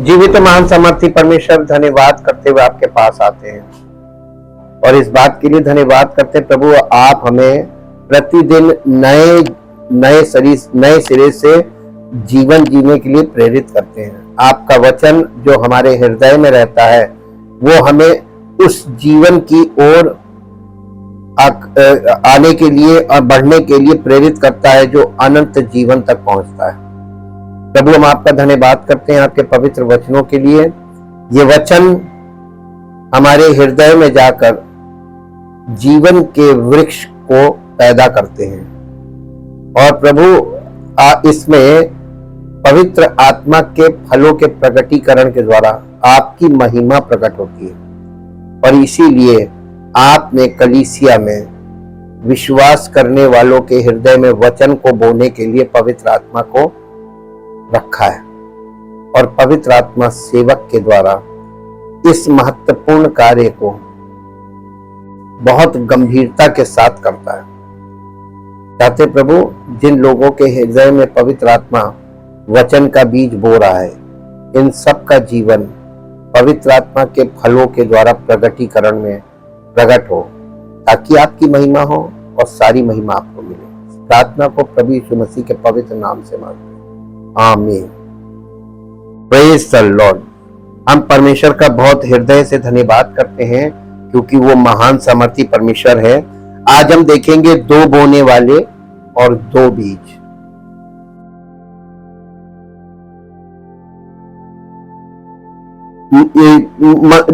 जीवित महान सामर्थी परमेश्वर, धन्यवाद करते हुए आपके पास आते हैं और इस बात के लिए धन्यवाद करते हैं प्रभु, आप हमें प्रतिदिन नए सिरे से जीवन जीने के लिए प्रेरित करते हैं। आपका वचन जो हमारे हृदय में रहता है वो हमें उस जीवन की ओर आने के लिए और बढ़ने के लिए प्रेरित करता है जो अनंत जीवन तक पहुंचता है। प्रभु, हम आपका धन्यवाद करते हैं आपके पवित्र वचनों के लिए। ये वचन हमारे हृदय में जाकर जीवन के वृक्ष को पैदा करते हैं और प्रभु इसमें पवित्र आत्मा के फलों के प्रकटीकरण के द्वारा आपकी महिमा प्रकट होती है और इसीलिए आपने कलीसिया में विश्वास करने वालों के हृदय में वचन को बोने के लिए पवित्र आत्मा को रखा है और पवित्र आत्मा सेवक के द्वारा इस महत्वपूर्ण कार्य को बहुत गंभीरता के साथ करता है। चाहते प्रभु, जिन लोगों के हृदय में पवित्र आत्मा वचन का बीज बो रहा है, इन सब का जीवन पवित्र आत्मा के फलों के द्वारा प्रगटीकरण में प्रकट हो ताकि आपकी महिमा हो और सारी महिमा आपको मिले। प्रार्थना को प्रभु यीशु मसीह के पवित्र नाम से मांगते हैं, आमीन। Praise the Lord. हम परमेश्वर का बहुत हृदय से धन्यवाद करते हैं क्योंकि वो महान सामर्थी परमेश्वर है। आज हम देखेंगे दो बोने वाले और दो बीज।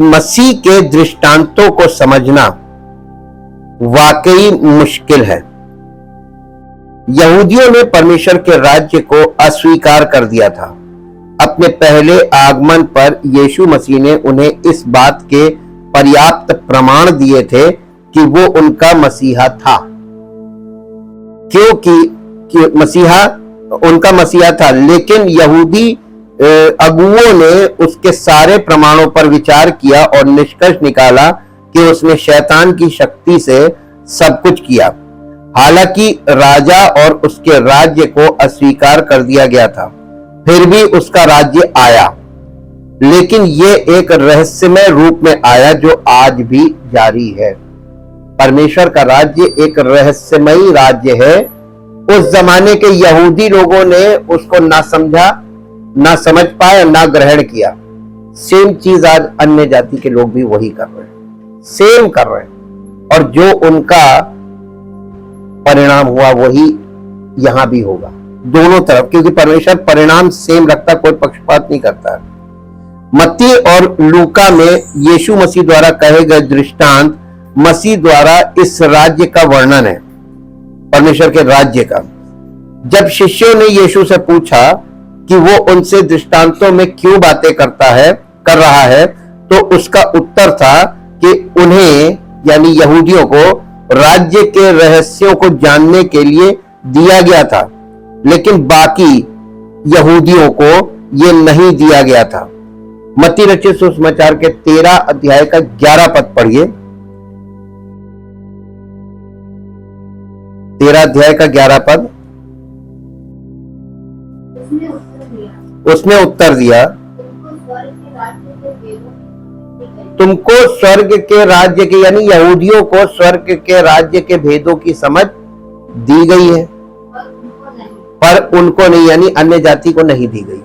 मसीह के दृष्टांतों को समझना वाकई मुश्किल है। यहूदियों ने परमेश्वर के राज्य को अस्वीकार कर दिया था। अपने पहले आगमन पर यीशु मसीह ने उन्हें इस बात के पर्याप्त प्रमाण दिए थे कि वो उनका मसीहा था, क्योंकि मसीहा उनका मसीहा था। लेकिन यहूदी अगुओं ने उसके सारे प्रमाणों पर विचार किया और निष्कर्ष निकाला कि उसने शैतान की शक्ति से सब कुछ किया। हालांकि राजा और उसके राज्य को अस्वीकार कर दिया गया था, फिर भी उसका राज्य आया, लेकिन ये एक रहस्यमय रूप में आया जो आज भी जारी है। परमेश्वर का राज्य एक रहस्यमयी राज्य है। उस जमाने के यहूदी लोगों ने उसको ना समझा, ना समझ पाए, ना ग्रहण किया। सेम चीज आज अन्य जाति के लोग भी वही कर रहे हैं, सेम कर रहे हैं, और जो उनका परिणाम हुआ वही यहां भी होगा, दोनों तरफ, क्योंकि परमेश्वर परिणाम सेम रखता, कोई पक्षपात नहीं करता। मत्ती और लूका में यीशु मसीह द्वारा कहे गए दृष्टांत मसीह द्वारा इस राज्य का वर्णन है, परमेश्वर के राज्य का। जब शिष्यों ने यीशु से पूछा कि वो उनसे दृष्टांतों में क्यों बातें कर रहा है, तो उसका उत्तर था कि उन्हें यानी यहूदियों को राज्य के रहस्यों को जानने के लिए दिया गया था, लेकिन बाकी यहूदियों को यह नहीं दिया गया था। मत्ती रचित सुसमाचार के 13 अध्याय का 11 पद पढ़िए। 13 अध्याय का 11 पद। उसने उत्तर दिया, तुमको स्वर्ग के राज्य के यानी यहूदियों को स्वर्ग के राज्य के भेदों की समझ दी गई है, पर उनको नहीं, यानी अन्य जाति को नहीं दी गई,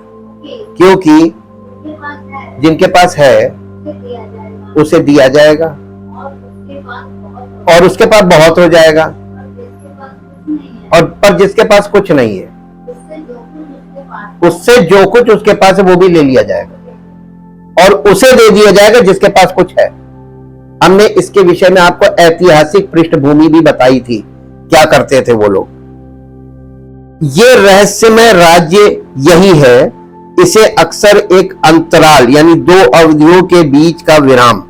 क्योंकि जिनके पास है उसे दिया जाएगा और उसके पास बहुत हो जाएगा, और पर जिसके पास कुछ नहीं है उससे जो कुछ उसके पास है वो भी ले लिया जाएगा और उसे दे दिया जाएगा जिसके पास कुछ है। हमने इसके विषय में आपको ऐतिहासिक पृष्ठभूमि भी बताई थी, क्या करते थे वो लोग। ये रहस्यमय राज्य यही है। इसे अक्सर एक अंतराल यानी दो अवधियों के बीच का विराम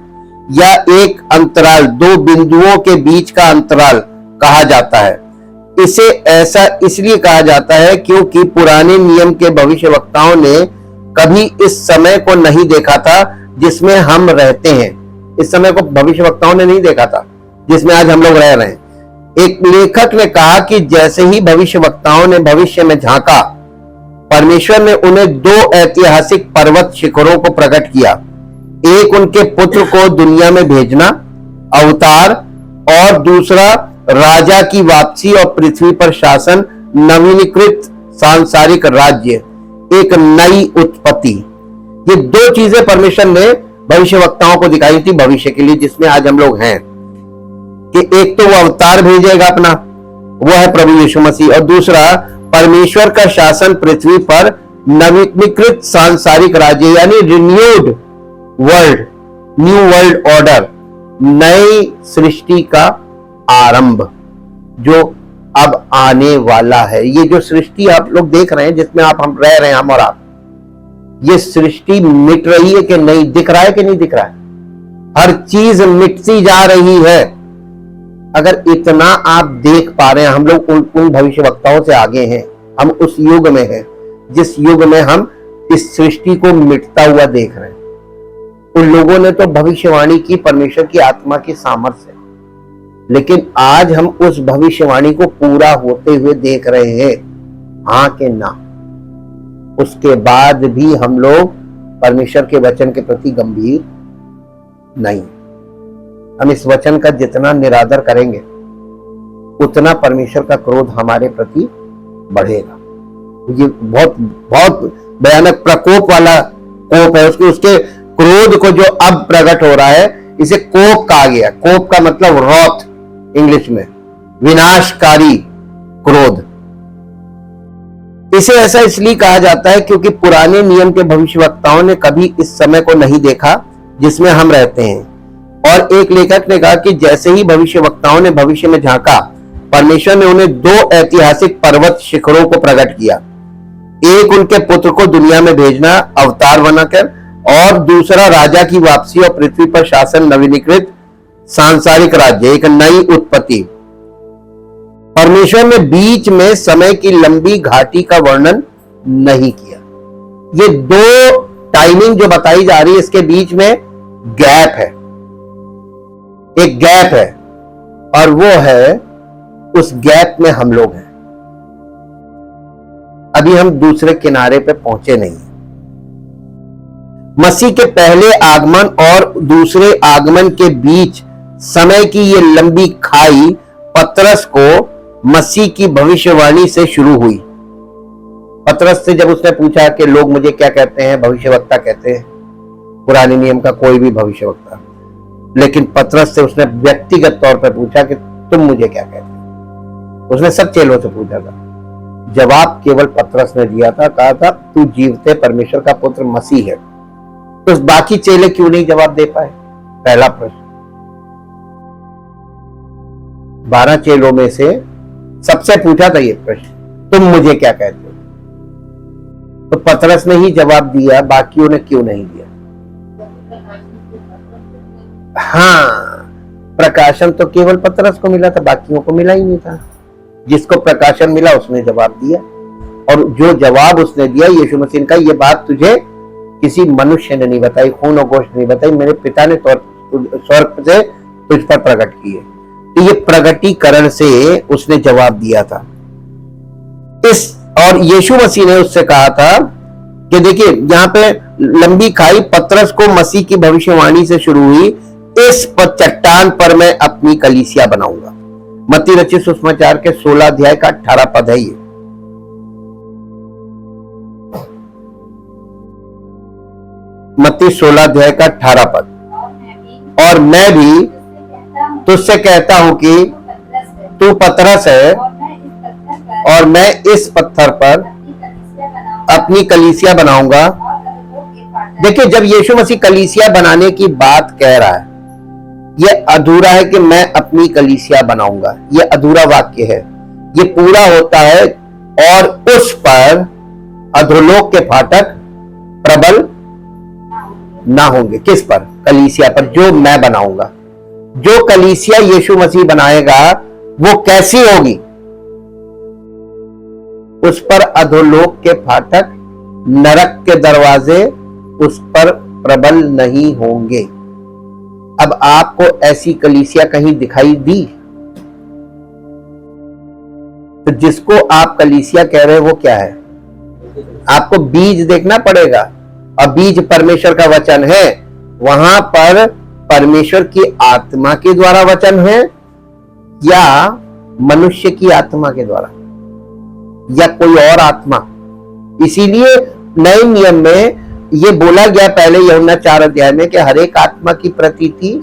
या एक अंतराल, दो बिंदुओं के बीच का अंतराल कहा जाता है। इसे ऐसा इसलिए कहा जाता है क्योंकि पुराने नियम के भविष्यवक्ताओं ने कभी इस समय को नहीं देखा था जिसमें हम रहते हैं। इस समय को भविष्यवक्ताओं ने नहीं देखा था जिसमें आज हम लोग रह रहे हैं। एक लेखक ने कहा कि जैसे ही भविष्यवक्ताओं ने भविष्य में झांका परमेश्वर ने उन्हें दो ऐतिहासिक पर्वत शिखरों को प्रकट किया। एक उनके पुत्र को दुनिया में भेजना, अवतार, और दूसरा राजा की वापसी और पृथ्वी पर शासन, नवीनीकृत सांसारिक राज्य, एक नई उत्पत्ति। ये दो चीजें परमेश्वर ने भविष्यवक्ताओं को दिखाई थी भविष्य के लिए, जिसमें आज हम लोग हैं। कि एक तो वो अवतार भेजेगा अपना, वो है प्रभु यीशु मसीह, और दूसरा परमेश्वर का शासन पृथ्वी पर, नवीनीकृत सांसारिक राज्य यानी renewed world, new world order, नई सृष्टि का आरंभ जो अब आने वाला है। ये जो सृष्टि आप लोग देख रहे हैं, जिसमें हम रह रहे हैं, हम और आप, ये सृष्टि मिट रही है कि नहीं? दिख रहा है कि नहीं दिख रहा है? हर चीज मिटती जा रही है। अगर इतना आप देख पा रहे हैं, हम लोग उन भविष्यवक्ताओं से आगे हैं। हम उस युग में हैं जिस युग में हम इस सृष्टि को मिटता हुआ देख रहे हैं। उन लोगों ने तो भविष्यवाणी की परमेश्वर की आत्मा की सामर्थ्य, लेकिन आज हम उस भविष्यवाणी को पूरा होते हुए देख रहे हैं, हाँ कि ना? उसके बाद भी हम लोग परमेश्वर के वचन के प्रति गंभीर नहीं। हम इस वचन का जितना निरादर करेंगे, उतना परमेश्वर का क्रोध हमारे प्रति बढ़ेगा। ये बहुत बहुत भयानक प्रकोप वाला कोप है। उसके क्रोध को जो अब प्रकट हो रहा है, इसे कोप कहा गया। कोप का मतलब रॉथ इंग्लिश में, विनाशकारी क्रोध। इसे ऐसा इसलिए कहा जाता है क्योंकि पुराने नियम के भविष्यवक्ताओं ने कभी इस समय को नहीं देखा जिसमें हम रहते हैं। और एक लेखक ने कहा कि जैसे ही भविष्यवक्ताओं ने भविष्य में झांका, परमेश्वर ने उन्हें दो ऐतिहासिक पर्वत शिखरों को प्रकट किया। एक उनके पुत्र को दुनिया में भेजना, अवतार बनाकर, और दूसरा राजा की वापसी और पृथ्वी पर शासन, नवीनीकृत सांसारिक राज्य, एक नई उत्पत्ति। परमेश्वर ने बीच में समय की लंबी घाटी का वर्णन नहीं किया। ये दो टाइमिंग जो बताई जा रही है, इसके बीच में गैप है, एक गैप है, और वो है, उस गैप में हम लोग हैं। अभी हम दूसरे किनारे पे पहुंचे नहीं। मसीह के पहले आगमन और दूसरे आगमन के बीच समय की ये लंबी खाई पतरस को मसीह की भविष्यवाणी से शुरू हुई। पतरस से जब उसने पूछा कि लोग मुझे क्या कहते हैं, भविष्यवक्ता कहते हैं, पुराने नियम का कोई भी भविष्यवक्ता, लेकिन पतरस से उसने व्यक्तिगत तौर पर पूछा कि तुम मुझे क्या कहते हो। उसने सब चेलों से पूछा था। जवाब केवल पतरस ने दिया था, कहा था तू जीवते परमेश्वर का पुत्र मसीह है। तो बाकी चेले क्यों नहीं जवाब दे पाए? पहला प्रश्न। 12 चेलों में से सबसे पूछा था ये प्रश्न, तुम मुझे क्या कहते हो? तो पतरस ने ही जवाब दिया, बाकियों ने क्यों नहीं दिया? हाँ, प्रकाशन तो केवल पतरस को मिला था, बाकियों को मिला ही नहीं था। जिसको प्रकाशन मिला उसने जवाब दिया, और जो जवाब उसने दिया, यीशु मसीह का, ये बात तुझे किसी मनुष्य ने नहीं बताई, खून और गोश्त नहीं बताई, मेरे पिता ने स्वर्ग से तुझ पर प्रकट किए। तो ये प्रगटीकरण से उसने जवाब दिया था। और यीशु मसीह ने उससे कहा था कि देखिए, यहाँ पे लंबी खाई पतरस को मसीह की भविष्यवाणी से शुरू हुई, इस चट्टान पर मैं अपनी कलीसिया बनाऊंगा। मत्ती रचित सुसमाचार के 16 अध्याय का 18 पद है ये। मत्ती 16 अध्याय का 18 पद। और मैं भी तुझसे कहता हूं कि तू पतरस है, और मैं इस पत्थर पर अपनी कलीसिया बनाऊंगा। देखिए, जब यीशु मसीह कलीसिया बनाने की बात कह रहा है, ये अधूरा है कि मैं अपनी कलीसिया बनाऊंगा, ये अधूरा वाक्य है। ये पूरा होता है, और उस पर अधोलोक के फाटक प्रबल ना होंगे। किस पर? कलीसिया पर, जो मैं बनाऊंगा। जो कलीसिया यीशु मसीह बनाएगा वो कैसी होगी? उस पर अधोलोक के फाटक, नरक के दरवाजे उस पर प्रबल नहीं होंगे। अब आपको ऐसी कलीसिया कहीं दिखाई दी? तो जिसको आप कलीसिया कह रहे हैं वो क्या है? आपको बीज देखना पड़ेगा, और बीज परमेश्वर का वचन है। वहां पर परमेश्वर की आत्मा के द्वारा वचन है या मनुष्य की आत्मा के द्वारा या कोई और आत्मा। इसीलिए नए नियम में ये बोला गया पहले यूहन्ना 4 अध्याय में कि हर एक आत्मा की प्रतीति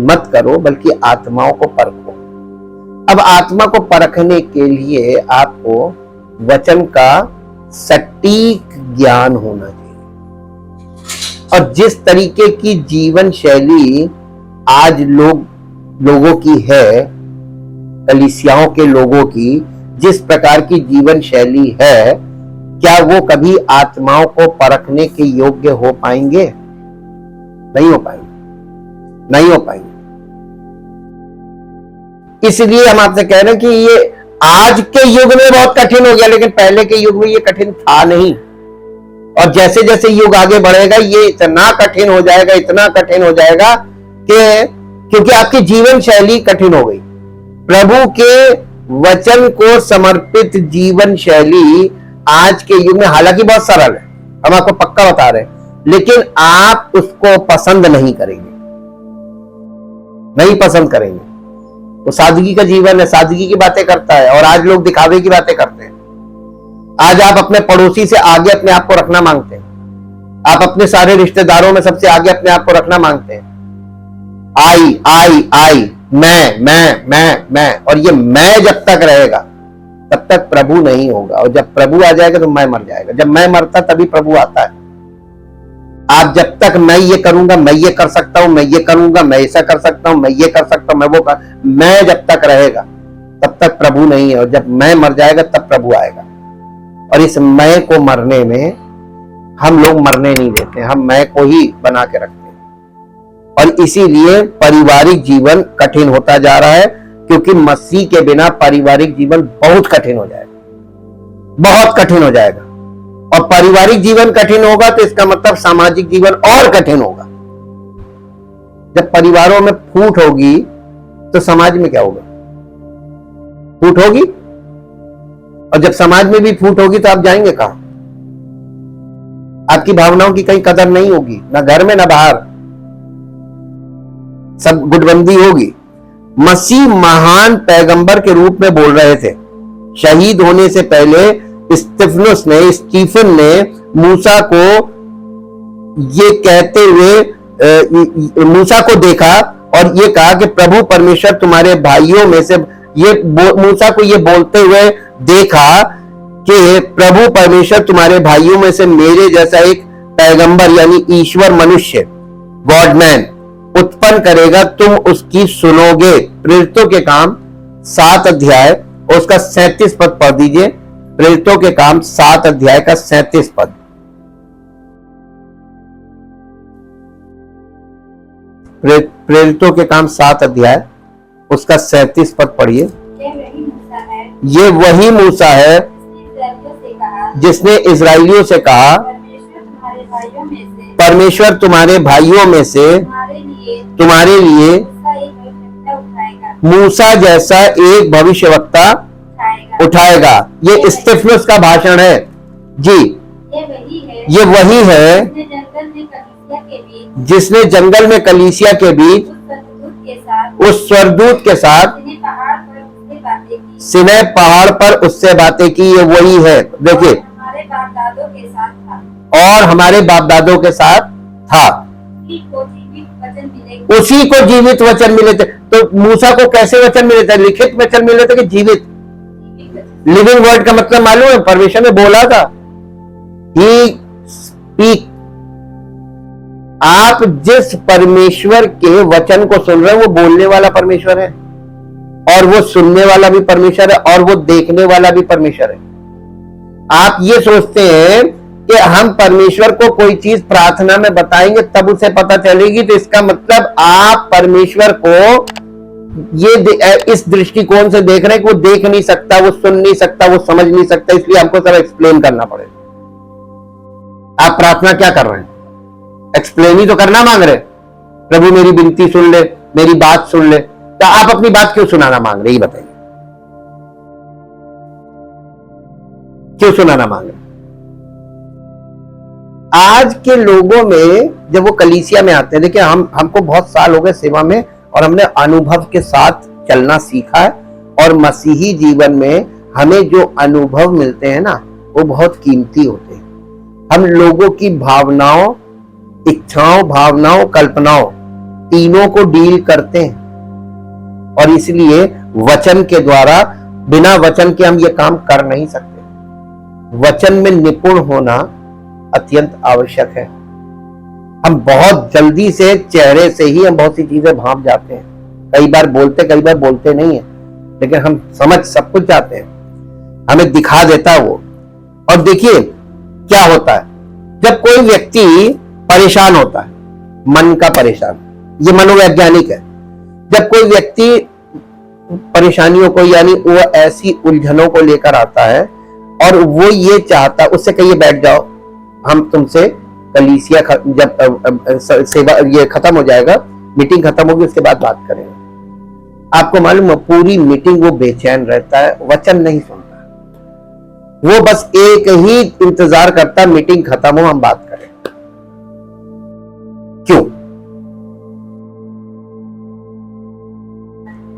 मत करो बल्कि आत्माओं को परखो। अब आत्मा को परखने के लिए आपको वचन का सटीक ज्ञान होना चाहिए। और जिस तरीके की जीवन शैली आज लोगों की है, कलीसियाओं के लोगों की जिस प्रकार की जीवन शैली है, क्या वो कभी आत्माओं को परखने के योग्य हो पाएंगे? नहीं हो पाएंगे, नहीं हो पाएंगे। इसलिए हम आपसे कह रहे हैं कि ये आज के युग में बहुत कठिन हो गया, लेकिन पहले के युग में ये कठिन था नहीं। और जैसे जैसे युग आगे बढ़ेगा ये इतना कठिन हो जाएगा, इतना कठिन हो जाएगा कि क्योंकि आपकी जीवन शैली कठिन हो गई। प्रभु के वचन को समर्पित जीवन शैली आज के युग में हालांकि बहुत सरल है, हम आपको पक्का बता रहे हैं, लेकिन आप उसको पसंद नहीं करेंगे, नहीं पसंद करेंगे। वो सादगी का जीवन है, सादगी की बातें करता है, और आज लोग दिखावे की बातें करते हैं। आज आप अपने पड़ोसी से आगे अपने आप को रखना मांगते हैं, आप अपने सारे रिश्तेदारों में सबसे आगे अपने आप को रखना मांगते हैं। आई आई आई, मैं, और ये मैं जब तक रहेगा तब तक प्रभु नहीं होगा, और जब प्रभु आ जाएगा तो मैं मर जाएगा। जब मैं मरता तभी प्रभु आता है। आप जब तक मैं ये करूंगा, मैं ये कर सकता हूं, मैं ये करूंगा, मैं ऐसा कर सकता हूं, मैं ये कर सकता हूं, मैं वो कर, मैं जब तक रहेगा तब तक प्रभु नहीं है, और जब मैं मर जाएगा तब प्रभु आएगा। और इस मैं को मरने में हम लोग मरने नहीं देते, हम मैं को ही बना के रखते हैं। और इसीलिए पारिवारिक जीवन कठिन होता जा रहा है, क्योंकि मसीह के बिना पारिवारिक जीवन बहुत कठिन हो जाएगा, बहुत कठिन हो जाएगा। और पारिवारिक जीवन कठिन होगा तो इसका मतलब सामाजिक जीवन और कठिन होगा। जब परिवारों में फूट होगी तो समाज में क्या होगा? फूट होगी। और जब समाज में भी फूट होगी तो आप जाएंगे कहां? आपकी भावनाओं की कहीं कदर नहीं होगी, ना घर में ना बाहर, सब गुटबंदी होगी। मसीह महान पैगंबर के रूप में बोल रहे थे। शहीद होने से पहले स्टीफन ने मूसा को ये कहते हुए मूसा को देखा और ये कहा कि प्रभु परमेश्वर तुम्हारे भाइयों में से, ये मूसा को ये बोलते हुए देखा कि प्रभु परमेश्वर तुम्हारे भाइयों में से मेरे जैसा एक पैगंबर यानी ईश्वर मनुष्य, गॉड मैन उत्पन्न करेगा, तुम उसकी सुनोगे। प्रेरितों के काम 7 अध्याय और उसका 37 पद पढ़ दीजिए। प्रेरितों के काम 7 अध्याय का 37 पद। प्रेरितों के काम 7 अध्याय उसका 37 पद पढ़िए। ये वही मूसा है जिसने इजराइलियों से कहा, परमेश्वर तुम्हारे भाइयों में से तुम्हारे लिए मूसा जैसा एक भविष्यवक्ता उठाएगा। ये स्तिफनुस का भाषण है जी। ये वही है जिसने जंगल में कलीसिया के बीच उस स्वर्गदूत के साथ सिनै पहाड़ पर उससे बातें की। ये वही है, देखिए, और हमारे बाप दादों के साथ था। उसी को जीवित वचन मिले थे। तो मूसा को कैसे वचन मिले थे? लिखित वचन मिले थे कि जीवित? लिविंग वर्ड का मतलब मालूम है? परमेश्वर ने बोला था, ही स्पीक। आप जिस परमेश्वर के वचन को सुन रहे हैं वो बोलने वाला परमेश्वर है, और वो सुनने वाला भी परमेश्वर है, और वो देखने वाला भी परमेश्वर है। आप ये सोचते हैं कि हम परमेश्वर को कोई चीज प्रार्थना में बताएंगे तब उसे पता चलेगी, तो इसका मतलब आप परमेश्वर को ये इस दृष्टिकोण से देख रहे हैं कि वो देख नहीं सकता, वो सुन नहीं सकता, वो समझ नहीं सकता, इसलिए हमको सब एक्सप्लेन करना पड़ेगा। आप प्रार्थना क्या कर रहे हैं? एक्सप्लेन ही तो करना मांग रहे। प्रभु मेरी विनती सुन ले, मेरी बात सुन ले। तो आप अपनी बात क्यों सुनाना मांग रहे? ये बताइए, क्यों सुनाना मांग रहे? आज के लोगों में जब वो कलीसिया में आते हैं, देखिए हमको बहुत साल हो गए सेवा में और हमने अनुभव के साथ चलना सीखा है, और मसीही जीवन में हमें जो अनुभव मिलते हैं ना वो बहुत कीमती होते हैं। हम लोगों की भावनाओं, इच्छाओं, भावनाओं, कल्पनाओं तीनों को डील करते हैं, और इसलिए वचन के द्वारा, बिना वचन के हम ये काम कर नहीं सकते। वचन में निपुण होना अत्यंत आवश्यक है। हम बहुत जल्दी से चेहरे से ही हम बहुत सी चीजें भांप जाते हैं, कई बार बोलते नहीं है, लेकिन हम समझ सब कुछ जाते हैं, हमें दिखा देता है वो। और देखिए क्या होता है जब कोई व्यक्ति परेशान होता है, मन का परेशान, ये मनोवैज्ञानिक है। जब कोई व्यक्ति परेशानियों को, यानी वो ऐसी उलझनों को लेकर आता है और वो ये चाहता, उससे कहिए बैठ जाओ, हम तुमसे कलीसिया जब सेवा ये खत्म हो जाएगा, मीटिंग खत्म होगी, उसके बाद बात करेंगे। आपको मालूम है पूरी मीटिंग वो बेचैन रहता है, वचन नहीं सुनता, वो बस एक ही इंतजार करता है मीटिंग खत्म हो, हम बात करें। क्यों?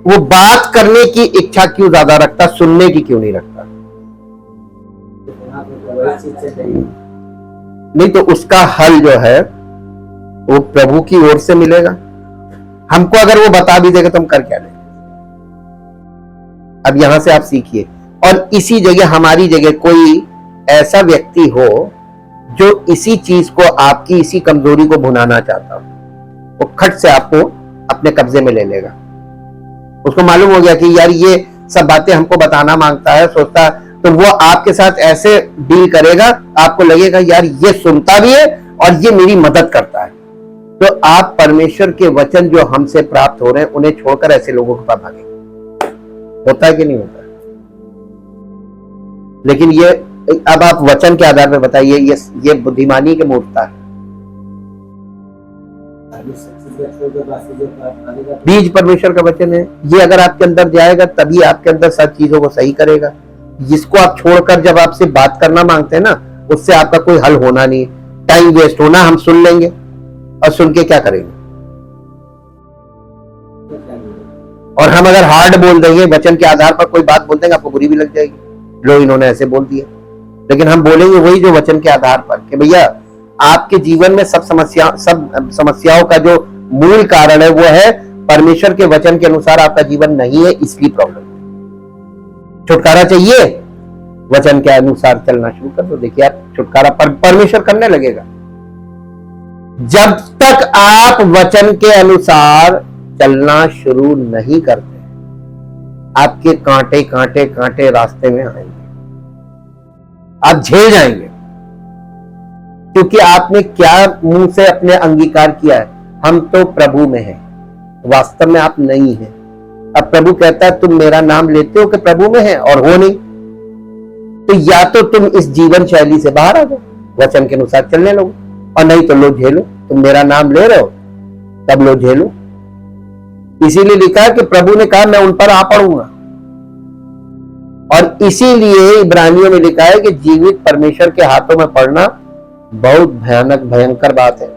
वो बात करने की इच्छा क्यों ज्यादा रखता, सुनने की क्यों नहीं रखता? नहीं तो उसका हल जो है वो प्रभु की ओर से मिलेगा। हमको अगर वो बता भी देगा तो हम कर क्या लेंगे? अब यहां से आप सीखिए। और इसी जगह, हमारी जगह कोई ऐसा व्यक्ति हो जो इसी चीज को, आपकी इसी कमजोरी को भुनाना चाहता हो, वो खट से आपको अपने कब्जे में ले लेगा। उसको मालूम हो गया कि यार ये सब बातें हमको बताना मांगता है, सोचता, तो वो आपके साथ ऐसे डील करेगा, आपको लगेगा यार ये सुनता भी है और ये मेरी मदद करता है। तो आप परमेश्वर के वचन जो हमसे प्राप्त हो रहे हैं उन्हें छोड़कर ऐसे लोगों के पास भागेंगे। होता है कि नहीं होता है? लेकिन ये अब आप वचन के आधार पर बताइए, ये बुद्धिमानी के मूर्खता है। बीज परमेश्वर का वचन है, ये अगर आपके अंदर जाएगा तभी आपके अंदर सब चीजों को सही करेगा। जिसको आप छोड़कर जब आपसे बात करना मांगते हैं ना, उससे आपका कोई हल होना नहीं, टाइम वेस्ट होना। हम सुन लेंगे और सुन के क्या करेंगे? और हम अगर हार्ड बोल देंगे, वचन के आधार पर कोई बात बोल देंगे, आपको बुरी भी लग जाएगी, लो इन्होंने ऐसे बोल दिया। लेकिन हम बोलेंगे वही जो वचन के आधार पर, कि भैया आपके जीवन में सब समस्याओं का जो मूल कारण है वो है परमेश्वर के वचन के अनुसार आपका जीवन नहीं है, इसलिए प्रॉब्लम। छुटकारा चाहिए, वचन के अनुसार चलना शुरू कर दो, देखिए आप छुटकारा परमेश्वर करने लगेगा। जब तक आप वचन के अनुसार चलना शुरू नहीं करते, आपके कांटे कांटे कांटे रास्ते में आएंगे, आप झेल जाएंगे, क्योंकि आपने क्या मुंह से अपने अंगीकार किया है, हम तो प्रभु में हैं, वास्तव में आप नहीं हैं। अब प्रभु कहता है तुम मेरा नाम लेते हो कि प्रभु में है और हो नहीं, तो या तो तुम इस जीवन शैली से बाहर आ जाओ, वचन के अनुसार चलने लगो, और नहीं तो लो झेलो। तुम मेरा नाम ले रहे हो तब लो झेलो। इसीलिए लिखा है कि प्रभु ने कहा मैं उन पर आ पड़ूंगा, और इसीलिए इब्रानियों में लिखा है कि जीवित परमेश्वर के हाथों में पड़ना बहुत भयानक भयंकर बात है।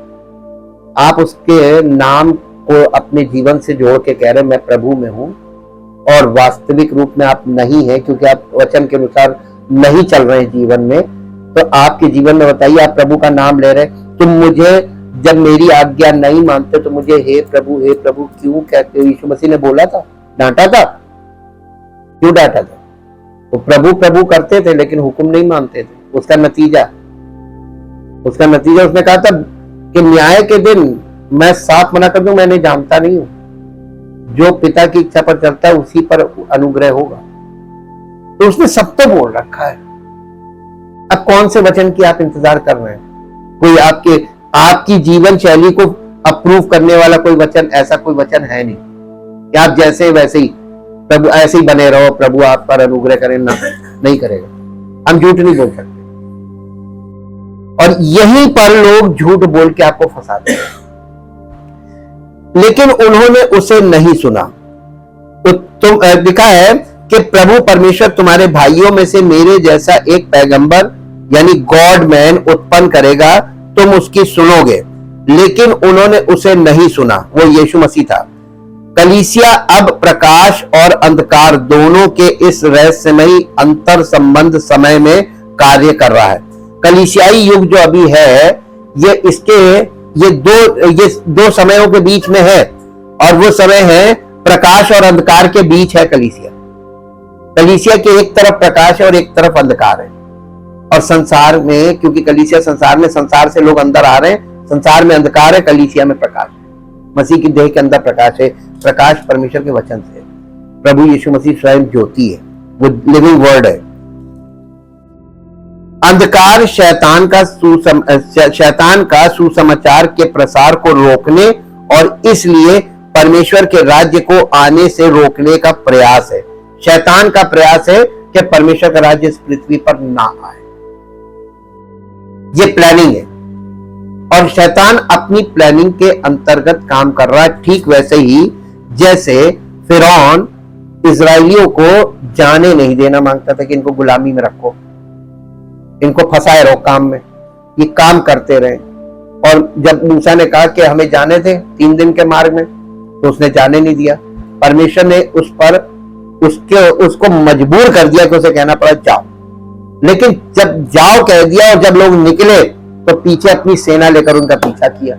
आप उसके नाम को अपने जीवन से जोड़ के कह रहे मैं प्रभु में हूं, और वास्तविक रूप में आप नहीं है, क्योंकि आप वचन के अनुसार नहीं चल रहे हैं जीवन में। तो आपके जीवन में बताइए, आप प्रभु का नाम ले रहे, तुम मुझे जब मेरी आज्ञा नहीं मानते तो मुझे हे प्रभु क्यों कहते हो? यीशु मसीह ने बोला था, डांटा था, क्यों डांटा था? वो प्रभु प्रभु करते थे लेकिन हुक्म नहीं मानते थे। उसका नतीजा उसने कहा था कि न्याय के दिन मैं साफ मना कर दूं, मैंने जानता नहीं हूं, जो पिता की इच्छा पर चलता है उसी पर अनुग्रह होगा। तो उसने सब तो बोल रखा है। अब कौन से वचन की आप इंतजार कर रहे हैं? कोई आपकी जीवन शैली को अप्रूव करने वाला कोई वचन, ऐसा कोई वचन है नहीं कि आप जैसे वैसे ही प्रभु ऐसे ही बने रहो, प्रभु आप पर अनुग्रह करें, ना नहीं करेगा। हम झूठ नहीं बोल सकते, और यहीं पर लोग झूठ बोल के आपको फंसाते हैं। लेकिन उन्होंने उसे नहीं सुना। तो तुम लिखा है कि प्रभु परमेश्वर तुम्हारे भाइयों में से मेरे जैसा एक पैगंबर यानी गॉड मैन उत्पन्न करेगा, तुम उसकी सुनोगे, लेकिन उन्होंने उसे नहीं सुना। वो यीशु मसीह था। कलीसिया अब प्रकाश और अंधकार दोनों के इस रहस्यमयी अंतर संबंध समय में कार्य कर रहा है। कलीसियाई युग जो अभी है, ये दो समयों के बीच में है, और वो समय है प्रकाश और अंधकार के बीच है। कलीसिया के एक तरफ प्रकाश है और एक तरफ अंधकार है। और संसार में, क्योंकि कलीसिया संसार में, संसार से लोग अंदर आ रहे हैं, संसार में अंधकार है, कलीसिया में प्रकाश है। मसीह की देह के अंदर प्रकाश है। प्रकाश परमेश्वर के वचन से। प्रभु यीशु मसीह स्वयं ज्योति है, वो लिविंग वर्ड है। अंधकार शैतान का सुसमाचार के प्रसार को रोकने और इसलिए परमेश्वर के राज्य को आने से रोकने का प्रयास है। शैतान का प्रयास है कि परमेश्वर का राज्य इस पृथ्वी पर ना आए। ये प्लानिंग है, और शैतान अपनी प्लानिंग के अंतर्गत काम कर रहा है। ठीक वैसे ही जैसे फिरौन इजरायलियों को जाने नहीं देना मांगता था कि इनको गुलामी में रखो, इनको फंसाए रहो काम में, ये काम करते रहे। और जब मूसा ने कहा कि हमें जाने थे 3 दिन के मार्ग में, तो उसने जाने नहीं दिया। परमेश्वर ने उसको मजबूर कर दिया कि उसे कहना पड़ा जाओ। लेकिन जब जाओ कह दिया और जब लोग निकले तो पीछे अपनी सेना लेकर उनका पीछा किया।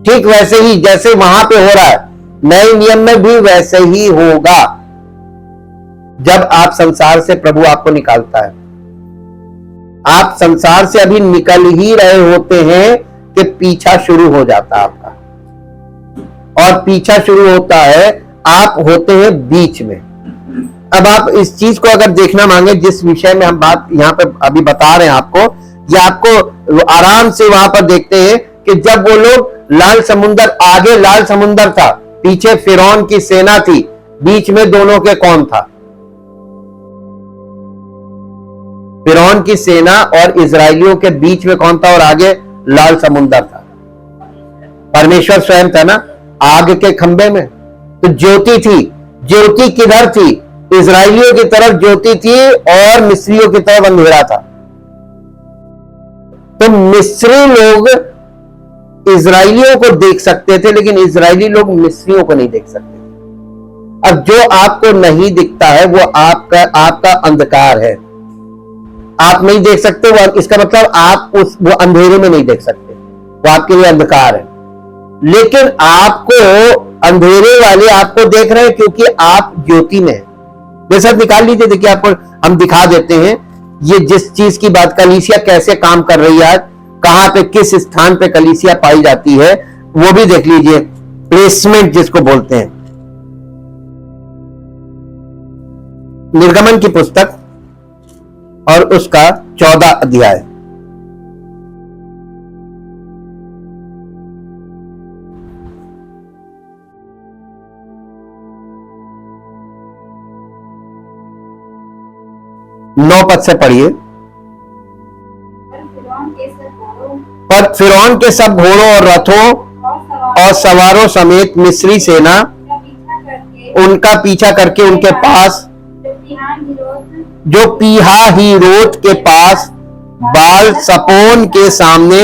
ठीक वैसे ही जैसे वहां पे हो रहा है, नए नियम में भी वैसे ही होगा। जब आप संसार से, प्रभु आपको निकालता है, आप संसार से अभी निकल ही रहे होते हैं कि पीछा शुरू हो जाता है आपका, और पीछा शुरू होता है, आप होते हैं बीच में। अब आप इस चीज को अगर देखना मांगे, जिस विषय में हम बात यहां पे अभी बता रहे हैं आपको, या आपको आराम से वहां पर देखते हैं कि जब वो लोग लाल समुंदर, आगे लाल समुंदर था, पीछे फिरौन की सेना थी, बीच में दोनों के कौन था? फिरौन की सेना और इजरायलियों के बीच में कौन था? और आगे लाल समुंदर था। परमेश्वर स्वयं था ना, आग के खंभे में। तो ज्योति थी। ज्योति किधर थी? इजरायलियों की तरफ ज्योति थी और मिस्रियों की तरफ अंधेरा था। तो मिस्री लोग इजरायलियों को देख सकते थे, लेकिन इजरायली लोग मिस्रियों को नहीं देख सकते थे। अब जो आपको नहीं दिखता है वो आपका अंधकार है। आप नहीं देख सकते, वो इसका मतलब आप वो अंधेरे में नहीं देख सकते, वो आपके लिए अंधकार है। लेकिन आपको अंधेरे वाले आपको देख रहे हैं क्योंकि आप ज्योति में हैं। मेरे साथ निकाल लीजिए, देखिए आपको हम दिखा देते हैं ये जिस चीज की बात, कलीसिया कैसे काम कर रही है, कहां पे, किस स्थान पे कलीसिया पाई जाती है, वो भी देख लीजिए। प्लेसमेंट जिसको बोलते हैं। निर्गमन की पुस्तक और उसका 14 अध्याय। नौ पद से पढ़िए। पर फिरौन के सब घोड़ों और रथों और सवारों समेत मिस्री सेना उनका पीछा करके उनके पास, जो पीहा हिरोत के पास बाल सपोन के सामने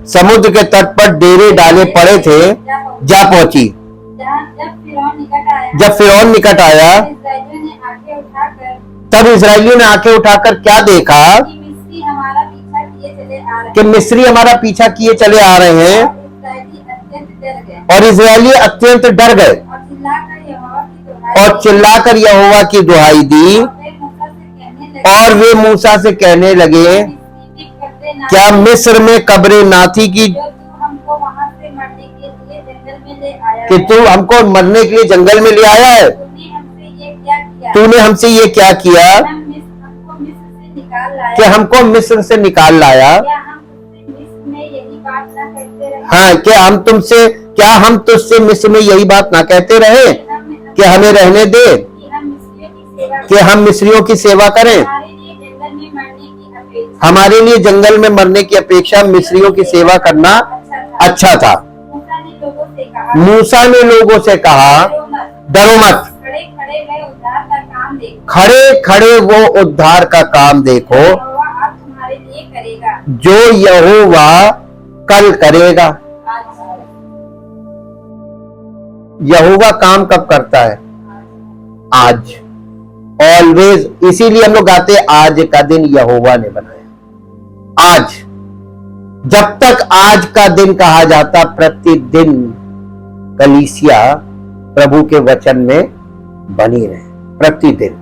समुद्र के तट पर डेरे डाले पड़े थे, जा पहुंची। जब फिरौन निकट आया, तब इजरायलियों ने आंखें उठाकर क्या देखा कि मिस्री हमारा पीछा किए चले आ रहे हैं, और इजरायली अत्यंत डर गए और चिल्लाकर यहोवा की दुहाई दी। और वे मूसा से कहने लगे, क्या मिस्र में कब्रें ना थी कि तू हमको मरने के लिए जंगल में ले आया है? तूने हमसे ये क्या किया कि हमको मिस्र से निकाल लाया? हाँ, क्या हम तुझसे मिस्र में यही बात ना कहते रहे कि हमें रहने दे, कि हम मिस्रियों की सेवा करें? हमारे लिए जंगल में मरने की अपेक्षा मिस्रियों की सेवा करना अच्छा था। मूसा ने लोगों से कहा, डरो मत, खड़े खड़े वो उद्धार का काम देखो जो यहोवा कल करेगा। यहोवा काम कब करता है? आज, ऑलवेज। इसीलिए हम लोग गाते हैं आज का दिन यहोवा ने बनाया। आज, जब तक आज का दिन कहा जाता, प्रतिदिन कलीसिया प्रभु के वचन में बनी रहे। प्रतिदिन,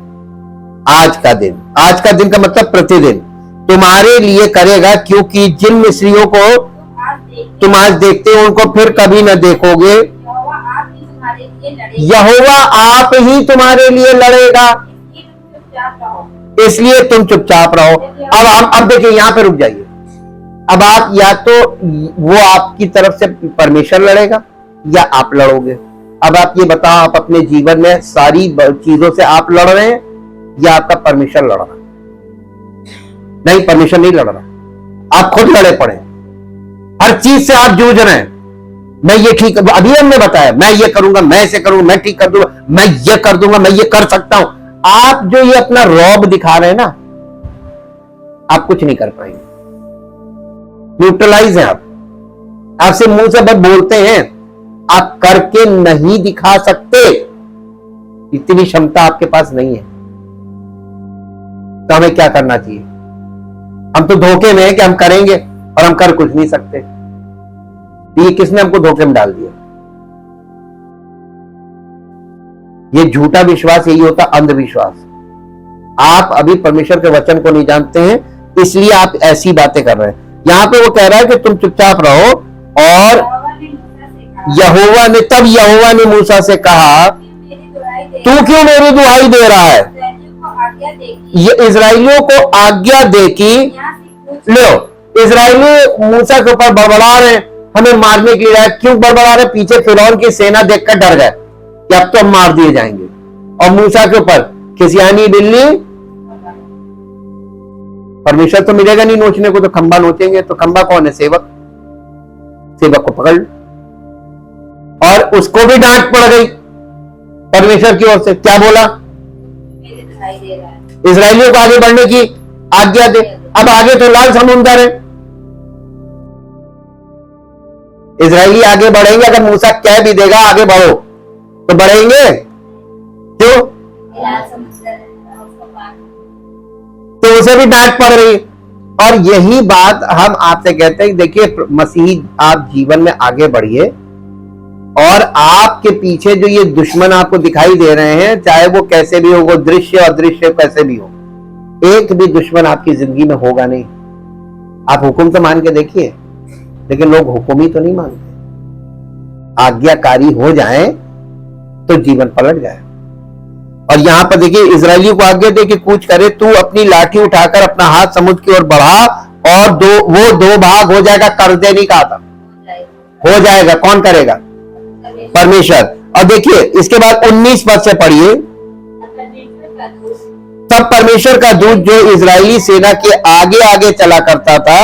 आज का दिन। आज का दिन का मतलब प्रतिदिन तुम्हारे लिए करेगा, क्योंकि जिन मिस्रियों को तुम आज देखते हो उनको फिर कभी न देखोगे। यहोवा आप ही तुम्हारे लिए लड़ेगा, इसलिए तुम चुपचाप रहो। अब देखिए, यहां पे रुक जाइए। अब आप, या तो वो आपकी तरफ से परमेश्वर लड़ेगा या आप लड़ोगे। अब आप ये बताओ, आप अपने जीवन में सारी चीजों से आप लड़ रहे हैं या आपका परमेश्वर लड़ रहा? नहीं, परमेश्वर नहीं लड़ रहा, आप खुद लड़े पड़े। हर चीज से आप जूझ रहे हैं। मैं ये ठीक, अभी हमने बताया, मैं ये करूंगा, मैं ऐसे करूंगा, मैं ठीक कर दूंगा, मैं ये कर दूंगा, मैं ये कर सकता हूं। आप जो ये अपना रौब दिखा रहे हैं ना, आप कुछ नहीं कर पाएंगे। न्यूट्रलाइज है आप। आपसे मुंह से बस बोलते हैं, आप करके नहीं दिखा सकते। इतनी क्षमता आपके पास नहीं है। तो हमें क्या करना चाहिए? हम तो धोखे में हैं कि हम करेंगे और हम कर कुछ नहीं सकते। ये किसने हमको धोखे में डाल दिया? ये झूठा विश्वास, यही होता अंधविश्वास। आप अभी परमेश्वर के वचन को नहीं जानते हैं, इसलिए आप ऐसी बातें कर रहे हैं। यहां पे वो कह रहा है कि तुम चुपचाप रहो। और तब यहोवा ने मूसा से कहा, तू क्यों मेरी दुहाई दे रहा है? ये इजराइलियों को आज्ञा दे कि लो, इजराइली मूसा के ऊपर बड़बड़ा रहे, हमें मारने के लिए। क्यों बड़बड़ा रहे? पीछे फिरौन की सेना देखकर डर गए कि अब तो हम मार दिए जाएंगे। और मूसा के ऊपर खिसियानी बिल्ली, परमेश्वर तो मिलेगा नहीं नोचने को, तो खंबा नोचेंगे। तो खंबा कौन है? सेवक। सेवक को पकड़, और उसको भी डांट पड़ गई परमेश्वर की ओर से। क्या बोला? इजराइलियों को आगे बढ़ने की आज्ञा दे। अब आगे तो लाल समुंदर है, इजराइली आगे बढ़ेंगे। अगर मूसा कह भी देगा आगे बढ़ो, तो बढ़ेंगे क्यों? तो उसे भी डांट पड़ रही। और यही बात हम आपसे कहते हैं, देखिए मसीही, आप जीवन में आगे बढ़िए, और आपके पीछे जो ये दुश्मन आपको दिखाई दे रहे हैं, चाहे वो कैसे भी हो, वो दृश्य अदृश्य कैसे भी हो, एक भी दुश्मन आपकी जिंदगी में होगा नहीं। आप हुक्म तो मान के देखिए, लेकिन लोग हुक्म ही तो नहीं मानते। आज्ञाकारी हो जाए तो जीवन पलट जाए। और यहां पर देखिए, इजरायलियों को आज्ञा दे कि कूच करे, तू अपनी लाठी उठाकर अपना हाथ समुद्र की ओर बढ़ा, और वो दो भाग हो जाएगा। कर्जे नहीं कहा था, हो जाएगा। कौन करेगा? परमेश्वर। और देखिए इसके बाद 19 पद से पढ़िए। तब परमेश्वर का दूत जो इजरायली सेना के आगे आगे चला करता था,